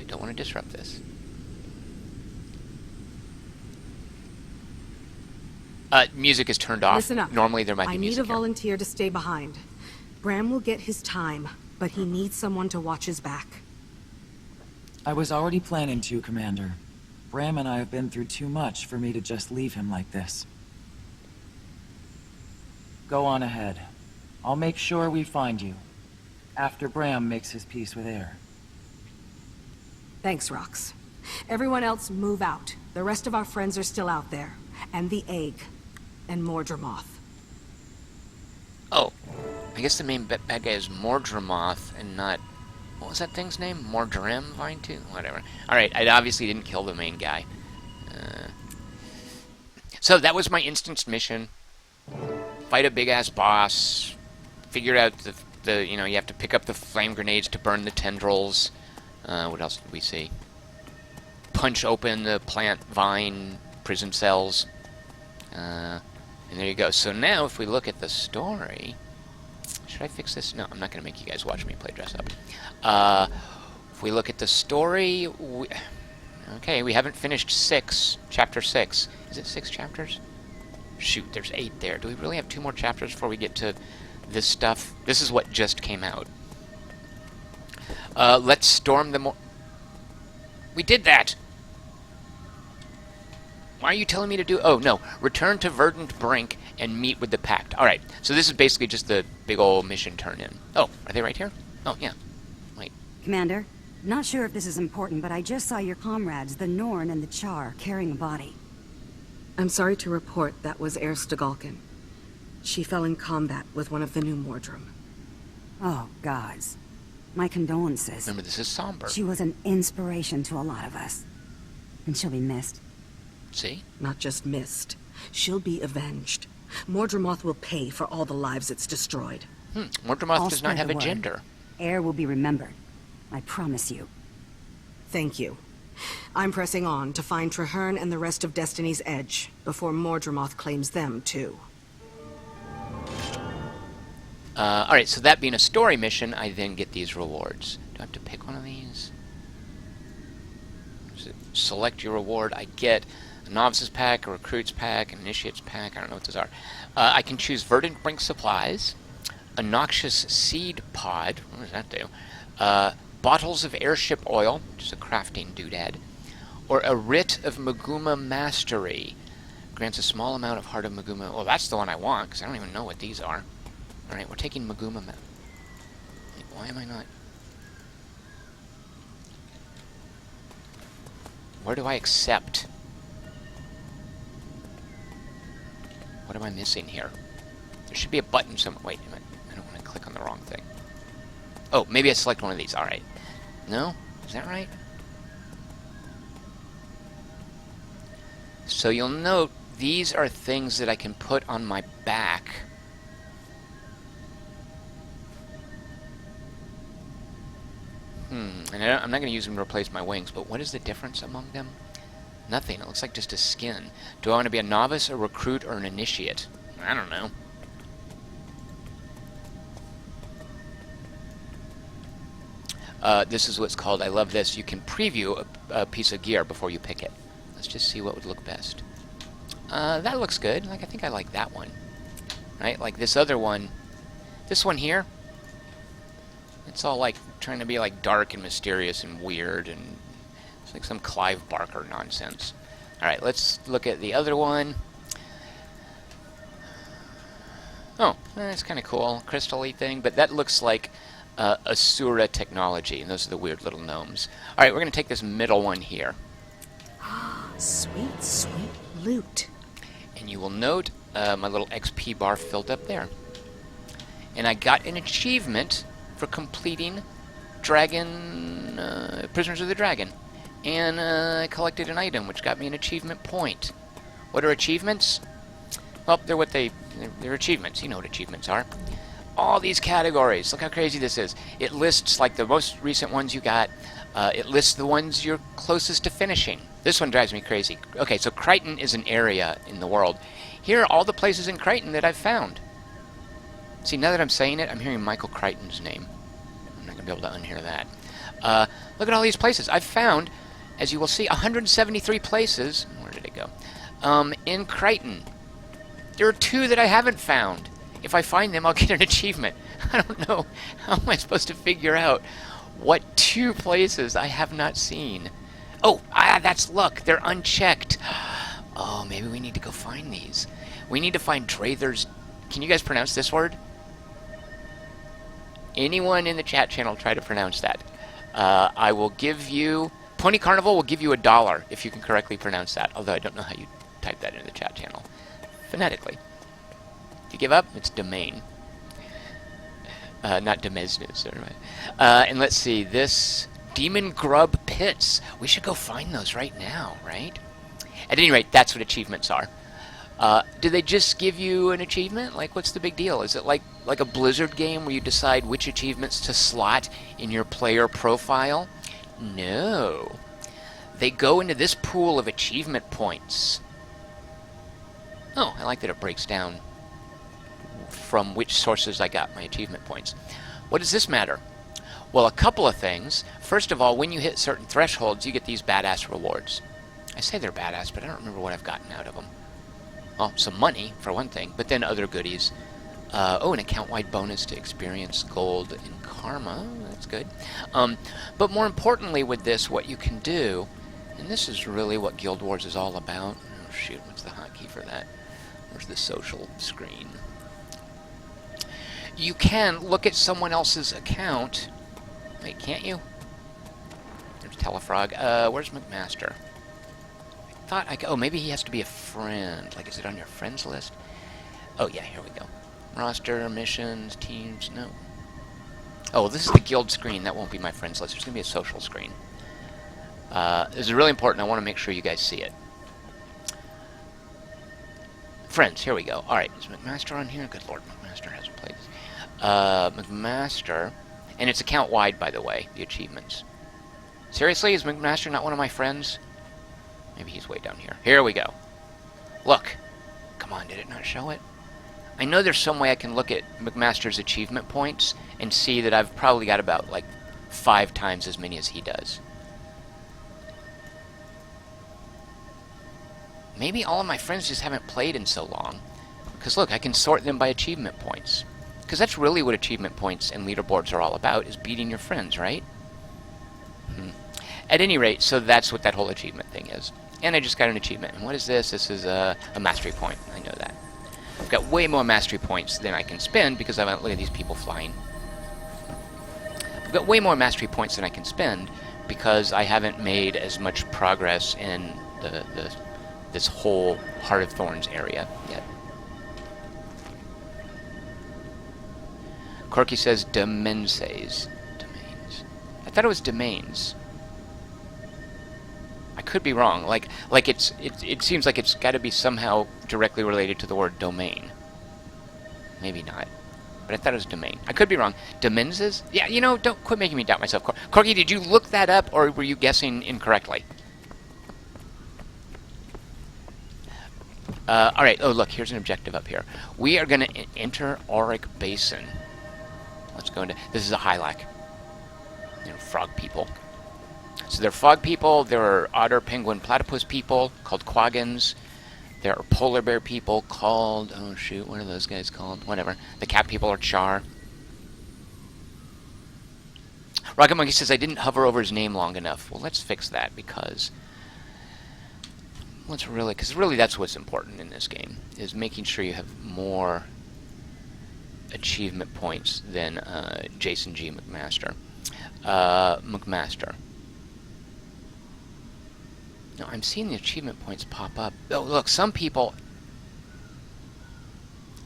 don't want to disrupt this. Music is turned off. Listen up. Normally there might be I music need a here. volunteer to stay behind. Bram will get his time, but he needs someone to watch his back. I was already planning to, Commander. Bram and I have been through too much for me to just leave him like this. Go on ahead. I'll make sure we find you. After Bram makes his peace with Air. Thanks, Rox. Everyone else move out. The rest of our friends are still out there. And the egg. And Mordrem. Oh. I guess the main bad guy is Mordrem and not... What was that thing's name? Mordrem Vinetooth? Whatever. Alright, I obviously didn't kill the main guy. So that was my instanced mission. Fight a big-ass boss. Figure out the you know, you have to pick up the flame grenades to burn the tendrils. What else did we see? Punch open the plant vine prison cells. And there you go. So now, if we look at the story... Should I fix this? No, I'm not going to make you guys watch me play dress up. If we look at the story... Okay, we haven't finished chapter 6. Is it 6 chapters? Shoot, there's 8 there. Do we really have 2 more chapters before we get to this stuff? This is what just came out. Let's storm the We did that! Why are you telling me to do... Oh, no. Return to Verdant Brink and meet with the Pact. Alright, so this is basically just the big old mission turn-in. Oh, are they right here? Oh, yeah. Wait. Commander, not sure if this is important, but I just saw your comrades, the Norn and the Char, carrying a body. I'm sorry to report that was Air Stagalkin. She fell in combat with one of the new Mordrem. Oh, gods. My condolences. Remember, this is somber. She was an inspiration to a lot of us. And she'll be missed. See? Not just missed. She'll be avenged. Mordrem will pay for all the lives it's destroyed. Mordrem does not have a gender. Air will be remembered. I promise you. Thank you. I'm pressing on to find Traherne and the rest of Destiny's Edge before Mordrem claims them too. Alright, so that being a story mission, I then get these rewards. Do I have to pick one of these? Select your reward. I get a Novices Pack, a Recruits Pack, an Initiates Pack. I don't know what those are. I can choose Verdant Brink Supplies, a Noxious Seed Pod. What does that do? Bottles of Airship Oil, which is a crafting doodad, or a Writ of Maguma Mastery. Grants a small amount of Heart of Maguma. Well, that's the one I want, because I don't even know what these are. Alright, we're taking Maguma. Why am I not... Where do I accept? What am I missing here? There should be a button somewhere. Wait a minute. I don't want to click on the wrong thing. Oh, maybe I select one of these. Alright. No? Is that right? So you'll note these are things that I can put on my back. And I'm not going to use them to replace my wings, but what is the difference among them? Nothing. It looks like just a skin. Do I want to be a novice, a recruit, or an initiate? I don't know. This is what's called, I love this, you can preview a piece of gear before you pick it. Let's just see what would look best. That looks good. Like, I think I like that one. Right? Like this other one. This one here. It's all like trying to be like dark and mysterious and weird, and it's like some Clive Barker nonsense. Alright, let's look at the other one. Oh, that's kind of cool. Crystal-y thing, but that looks like Asura technology, and those are the weird little gnomes. Alright, we're going to take this middle one here. Sweet, sweet loot. And you will note my little XP bar filled up there. And I got an achievement for completing Dragon, Prisoners of the Dragon. And I collected an item, which got me an achievement point. What are achievements? Well, they're achievements. You know what achievements are. All these categories. Look how crazy this is. It lists, like, the most recent ones you got. It lists the ones you're closest to finishing. This one drives me crazy. Okay, so Crichton is an area in the world. Here are all the places in Crichton that I've found. See, now that I'm saying it, I'm hearing Michael Crichton's name. I'm not going to be able to unhear that. Look at all these places. I've found, as you will see, 173 places. Where did it go? In Crichton. There are 2 that I haven't found. If I find them, I'll get an achievement. I don't know. How am I supposed to figure out what 2 places I have not seen? Oh, that's luck. They're unchecked. Oh, maybe we need to go find these. We need to find Drather's... Can you guys pronounce this word? Anyone in the chat channel try to pronounce that. I will give you... Pony Carnival will give you $1 if you can correctly pronounce that. Although I don't know how you type that into the chat channel. Phonetically. If you give up, it's domain. Not Demesnes. And let's see. This... Demon Grub Pits. We should go find those right now, right? At any rate, that's what achievements are. Do they just give you an achievement? Like, what's the big deal? Is it like a Blizzard game where you decide which achievements to slot in your player profile? No. They go into this pool of achievement points. Oh, I like that it breaks down from which sources I got my achievement points. What does this matter? Well, a couple of things. First of all, when you hit certain thresholds, you get these badass rewards. I say they're badass, but I don't remember what I've gotten out of them. Well, some money, for one thing, but then other goodies. An account-wide bonus to experience, gold, and karma. That's good. But more importantly with this, what you can do, and this is really what Guild Wars is all about. Oh, shoot, what's the hotkey for that? Where's the social screen? You can look at someone else's account. Wait, can't you? There's Telefrog. Where's McMaster? I thought I could... Oh, maybe he has to be a friend. Like, is it on your friends list? Oh, yeah, here we go. Roster, missions, teams, no. Oh, this is the guild screen. That won't be my friends list. There's going to be a social screen. This is really important. I want to make sure you guys see it. Friends, here we go. Alright, is McMaster on here? Good lord, McMaster hasn't played this. McMaster... And it's account-wide, by the way, the achievements. Seriously, is McMaster not one of my friends? Maybe he's way down here. Here we go. Look. Come on, did it not show it? I know there's some way I can look at McMaster's achievement points and see that I've probably got about, like, 5 times as many as he does. Maybe all of my friends just haven't played in so long. Because, look, I can sort them by achievement points. Because that's really what achievement points and leaderboards are all about, is beating your friends, right? At any rate, so that's what that whole achievement thing is. And I just got an achievement. And what is this? This is a mastery point. I know that. I've got way more mastery points than I can spend because I look at these people flying. I've got way more mastery points than I can spend because I haven't made as much progress in this whole Heart of Thorns area yet. Corky says domains. I thought it was domains. I could be wrong. Like it seems like it's got to be somehow directly related to the word domain. Maybe not. But I thought it was domain. I could be wrong. Domains? Yeah, you know, don't quit making me doubt myself. Corky, did you look that up, or were you guessing incorrectly? Alright, oh look, here's an objective up here. We are going to enter Auric Basin. Let's go into... This is a Hylac. They're frog people. So they're frog people, there are otter, penguin, platypus people called quaggins. There are polar bear people called... Oh shoot, what are those guys called? Whatever. The cat people are Char. Rocket Monkey says I didn't hover over his name long enough. Well, let's fix that because... Because really that's what's important in this game, is making sure you have more achievement points than Jason G. McMaster. No, I'm seeing the achievement points pop up. Oh, look, some people...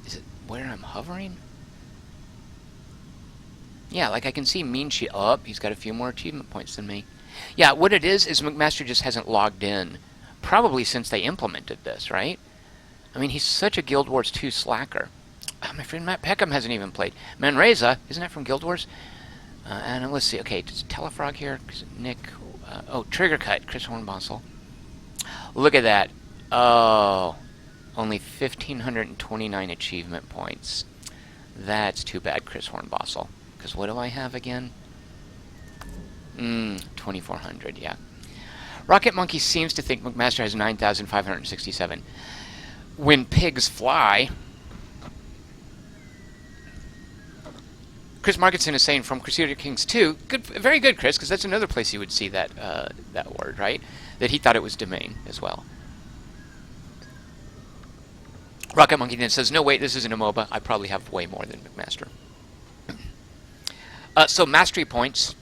Is it where I'm hovering? Yeah, like I can see Mean Sheet. Oh, he's got a few more achievement points than me. Yeah, what it is McMaster just hasn't logged in. Probably since they implemented this, right? I mean, he's such a Guild Wars 2 slacker. Oh, my friend Matt Peckham hasn't even played. Manreza, isn't that from Guild Wars? And let's see. Okay, does Telefrog here? Nick. Oh, Trigger Cut. Chris Hornbossel. Look at that. Oh, only 1,529 achievement points. That's too bad, Chris Hornbossel. Because what do I have again? 2,400, yeah. Rocket Monkey seems to think McMaster has 9,567. When pigs fly... Chris Markinson is saying from Crusader Kings 2, good, very good, Chris, because that's another place you would see that that word, right? That he thought it was domain as well. Rocket Monkey then says, no, wait, this isn't a MOBA. I probably have way more than McMaster. So mastery points.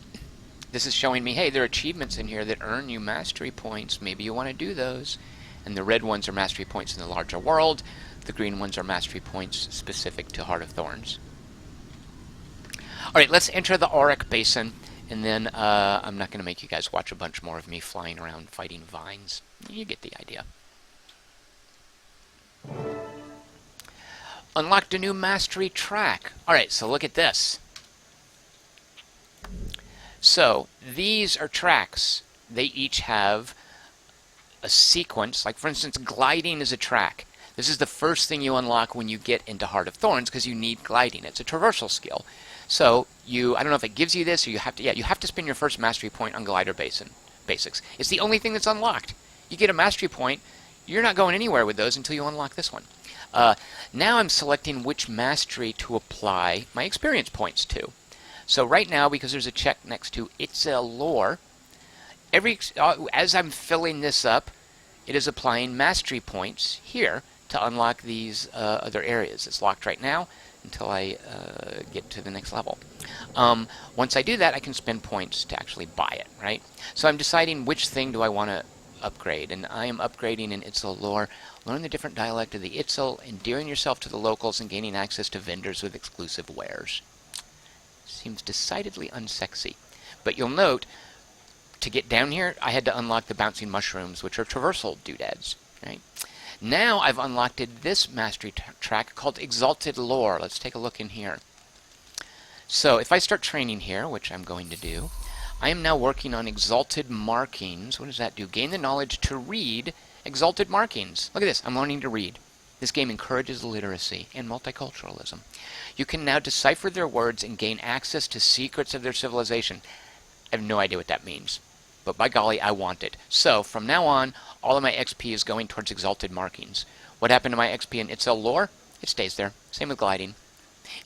This is showing me, hey, there are achievements in here that earn you mastery points. Maybe you want to do those. And the red ones are mastery points in the larger world. The green ones are mastery points specific to Heart of Thorns. Alright, let's enter the Auric Basin, and then I'm not going to make you guys watch a bunch more of me flying around fighting vines. You get the idea. Unlocked a new mastery track. Alright, so look at this. So, these are tracks. They each have a sequence. Like, for instance, gliding is a track. This is the first thing you unlock when you get into Heart of Thorns, because you need gliding. It's a traversal skill. So, I don't know if it gives you this, or you have to spend your first mastery point on glider basics. It's the only thing that's unlocked. You get a mastery point, you're not going anywhere with those until you unlock this one. Now I'm selecting which mastery to apply my experience points to. So right now, because there's a check next to It's a Lore, as I'm filling this up, it is applying mastery points here to unlock these other areas. It's locked right now until I get to the next level. Once I do that, I can spend points to actually buy it, right? So I'm deciding which thing do I want to upgrade, and I am upgrading in Itzel Lore. Learn the different dialect of the Itzel, endearing yourself to the locals, and gaining access to vendors with exclusive wares. Seems decidedly unsexy. But you'll note, to get down here, I had to unlock the bouncing mushrooms, which are traversal doodads, right? Now I've unlocked this mastery track called Exalted Lore. Let's take a look in here. So if I start training here, which I'm going to do, I am now working on Exalted Markings. What does that do? Gain the knowledge to read Exalted Markings. Look at this. I'm learning to read. This game encourages literacy and multiculturalism. You can now decipher their words and gain access to secrets of their civilization. I have no idea what that means, but by golly, I want it. So, from now on, all of my XP is going towards Exalted Markings. What happened to my XP in Itzel Lore? It stays there. Same with gliding.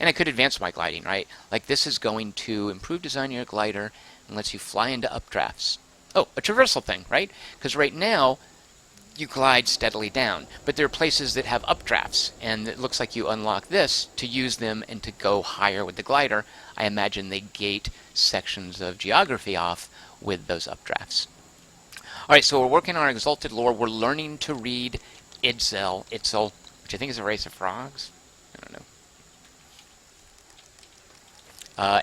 And I could advance my gliding, right? Like this is going to improve design of your glider and lets you fly into updrafts. Oh, a traversal thing, right? Because right now, you glide steadily down. But there are places that have updrafts, and it looks like you unlock this to use them and to go higher with the glider. I imagine they gate sections of geography off with those updrafts. Alright, so we're working on our Exalted Lore. We're learning to read Itzel, which I think is a race of frogs. I don't know.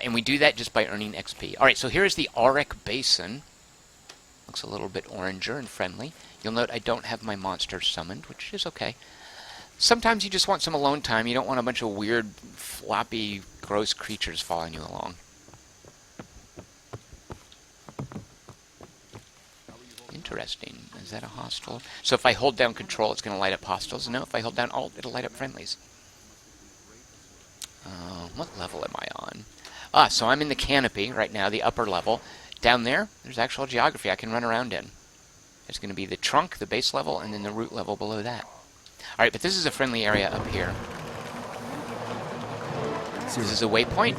And we do that just by earning XP. Alright, so here's the Auric Basin. Looks a little bit oranger and friendly. You'll note I don't have my monsters summoned, which is okay. Sometimes you just want some alone time. You don't want a bunch of weird, floppy, gross creatures following you along. Interesting. Is that a hostile? So if I hold down control, it's going to light up hostiles. No, if I hold down alt, it'll light up friendlies. What level am I on? So I'm in the canopy right now, the upper level. Down there, there's actual geography I can run around in. It's going to be the trunk, the base level, and then the root level below that. Alright, but this is a friendly area up here. This is a waypoint.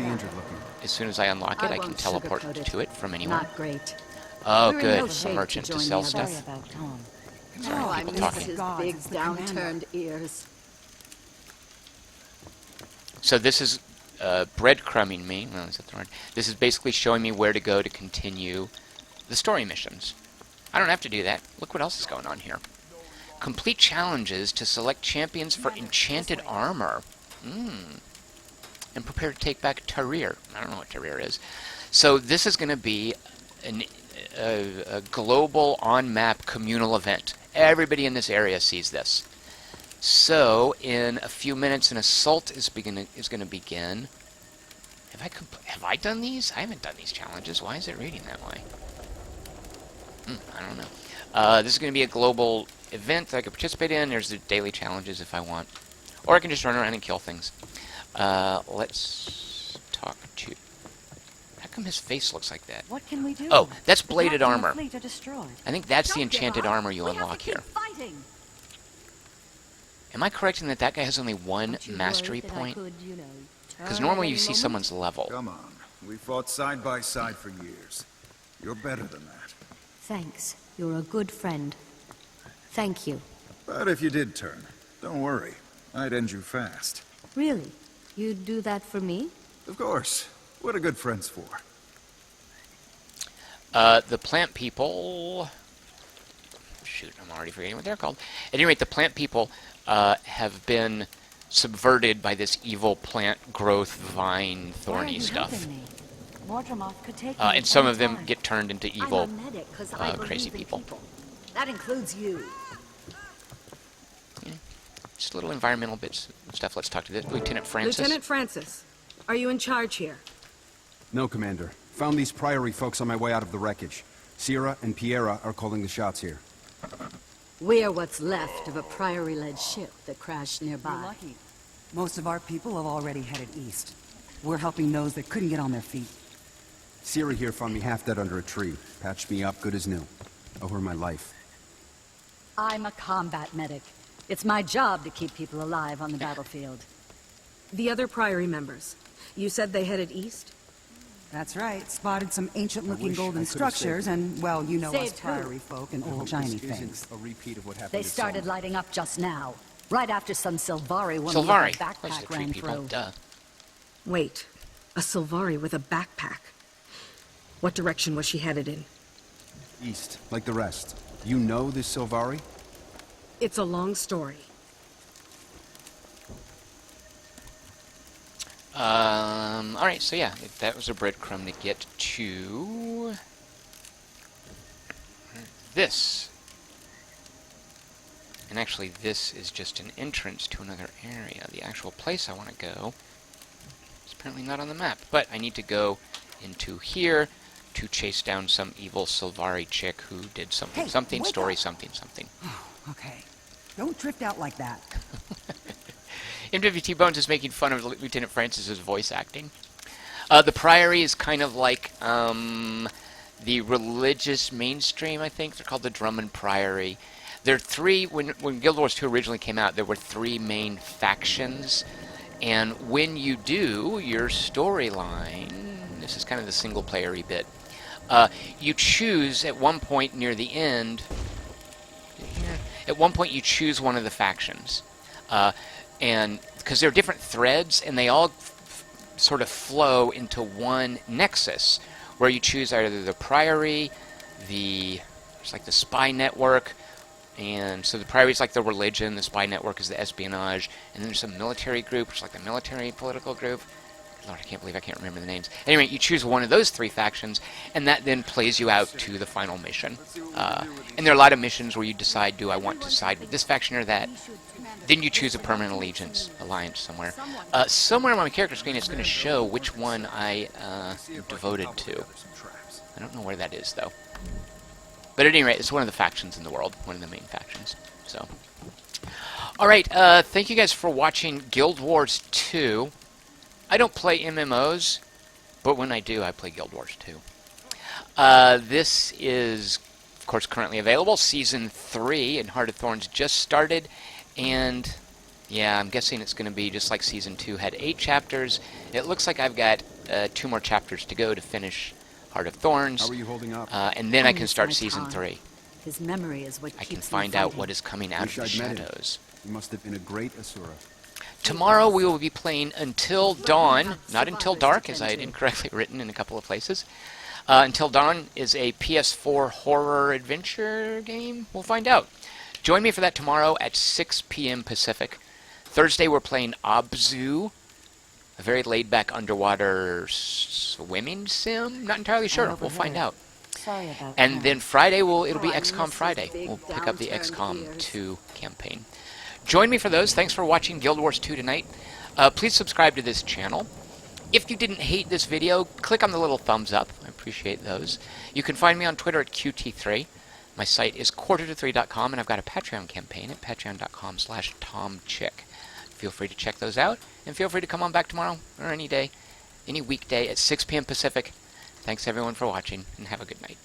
As soon as I unlock it, I can teleport to it from anywhere. Not great. Oh, good. A merchant to sell stuff. Sorry, people talking. His big downturned ears. So this is breadcrumbing me. Well, is that the word? This is basically showing me where to go to continue the story missions. I don't have to do that. Look what else is going on here. Complete challenges to select champions for enchanted armor. And prepare to take back Tarir. I don't know what Tarir is. So this is going to be a global on-map communal event. Everybody in this area sees this. So in a few minutes, an assault is going to begin. Have I done these? I haven't done these challenges. Why is it reading that way? I don't know. This is going to be a global event that I can participate in. There's the daily challenges if I want. Or I can just run around and kill things. Let's talk to... How come his face looks like that? What can we do? Oh, that's bladed armor. Fleet are destroyed. I think that's the enchanted armor you unlock here. Am I correct in that that guy has only one mastery point? Because normally you see someone's level. Come on. We fought side by side for years. You're better than that. Thanks. You're a good friend. Thank you. But if you did turn, don't worry. I'd end you fast. Really? You'd do that for me? Of course. What are good friends for? The plant people... Shoot, I'm already forgetting what they're called. At any rate, the plant people have been subverted by this evil plant growth, vine, thorny stuff. And some of them get turned into evil, crazy people. That includes you. Yeah. Just little environmental bits and stuff. Let's talk to this. Lieutenant Francis. Lieutenant Francis, are you in charge here? No, Commander. Found these Priory folks on my way out of the wreckage. Sierra and Piera are calling the shots here. We're what's left of a Priory-led ship that crashed nearby. You're lucky. Most of our people have already headed east. We're helping those that couldn't get on their feet. Sierra here found me half dead under a tree. Patched me up good as new. Owe her my life. I'm a combat medic. It's my job to keep people alive on the battlefield. The other Priory members. You said they headed east? That's right. Spotted some ancient-looking golden structures, and, well, you know us Priory folk and old shiny things. A repeat of what happened They started lighting up just now, right after some Sylvari one Sylvari. backpack ran through. Duh. Wait, a Sylvari with a backpack. What direction was she headed in? East, like the rest. You know this Sylvari? It's a long story. Alright, so yeah, that was a breadcrumb to get to... this. And actually, this is just an entrance to another area. The actual place I want to go is apparently not on the map. But I need to go into here to chase down some evil Sylvari chick who did something, something, story, something. Okay. Don't drift out like that. MWT Bones is making fun of Lieutenant Francis's voice acting. The Priory is kind of like the religious mainstream, I think. They're called the Drummond Priory. There are three, when Guild Wars 2 originally came out, there were three main factions. And when you do your storyline, this is kind of the single-player-y bit, you choose at one point near the end... at one point you choose one of the factions. And because there are different threads, and they all sort of flow into one nexus, where you choose either the Priory, there's like the spy network, and so the Priory is like the religion, the spy network is the espionage, and then there's some military group, which is like the military political group. Lord, I can't believe I can't remember the names. Anyway, you choose one of those 3 factions, and that then plays you out to the final mission. And there are a lot of missions where you decide, do I want to side with this faction or that? Then you choose a permanent alliance somewhere. Somewhere on my character screen it's going to show which one I am devoted to. I don't know where that is, though. But at any rate, it's one of the factions in the world, one of the main factions. So, alright, thank you guys for watching Guild Wars 2. I don't play MMOs, but when I do, I play Guild Wars 2. This is, of course, currently available. Season 3 in Heart of Thorns just started, and yeah, I'm guessing it's going to be just like Season 2 had 8 chapters. It looks like I've got 2 more chapters to go to finish Heart of Thorns. How are you holding up? And then I can start Season 3. His memory is what I can keeps find out what is coming out of the shadows. He must have been a great Asura. Tomorrow we will be playing Until Dawn, not Until Dark, as I had incorrectly written in a couple of places. Until Dawn is a PS4 horror adventure game. We'll find out. Join me for that tomorrow at 6 p.m. Pacific. Thursday we're playing Abzu, a very laid-back underwater swimming sim. Not entirely sure. We'll find out. Sorry about And that. then Friday it'll be XCOM Friday. We'll pick up the XCOM 2 campaign. Join me for those. Thanks for watching Guild Wars 2 tonight. Please subscribe to this channel. If you didn't hate this video, click on the little thumbs up. I appreciate those. You can find me on Twitter at QT3. My site is quarterto3.com, and I've got a Patreon campaign at patreon.com/TomChick. Feel free to check those out, and feel free to come on back tomorrow or any day, any weekday at 6 p.m. Pacific. Thanks everyone for watching, and have a good night.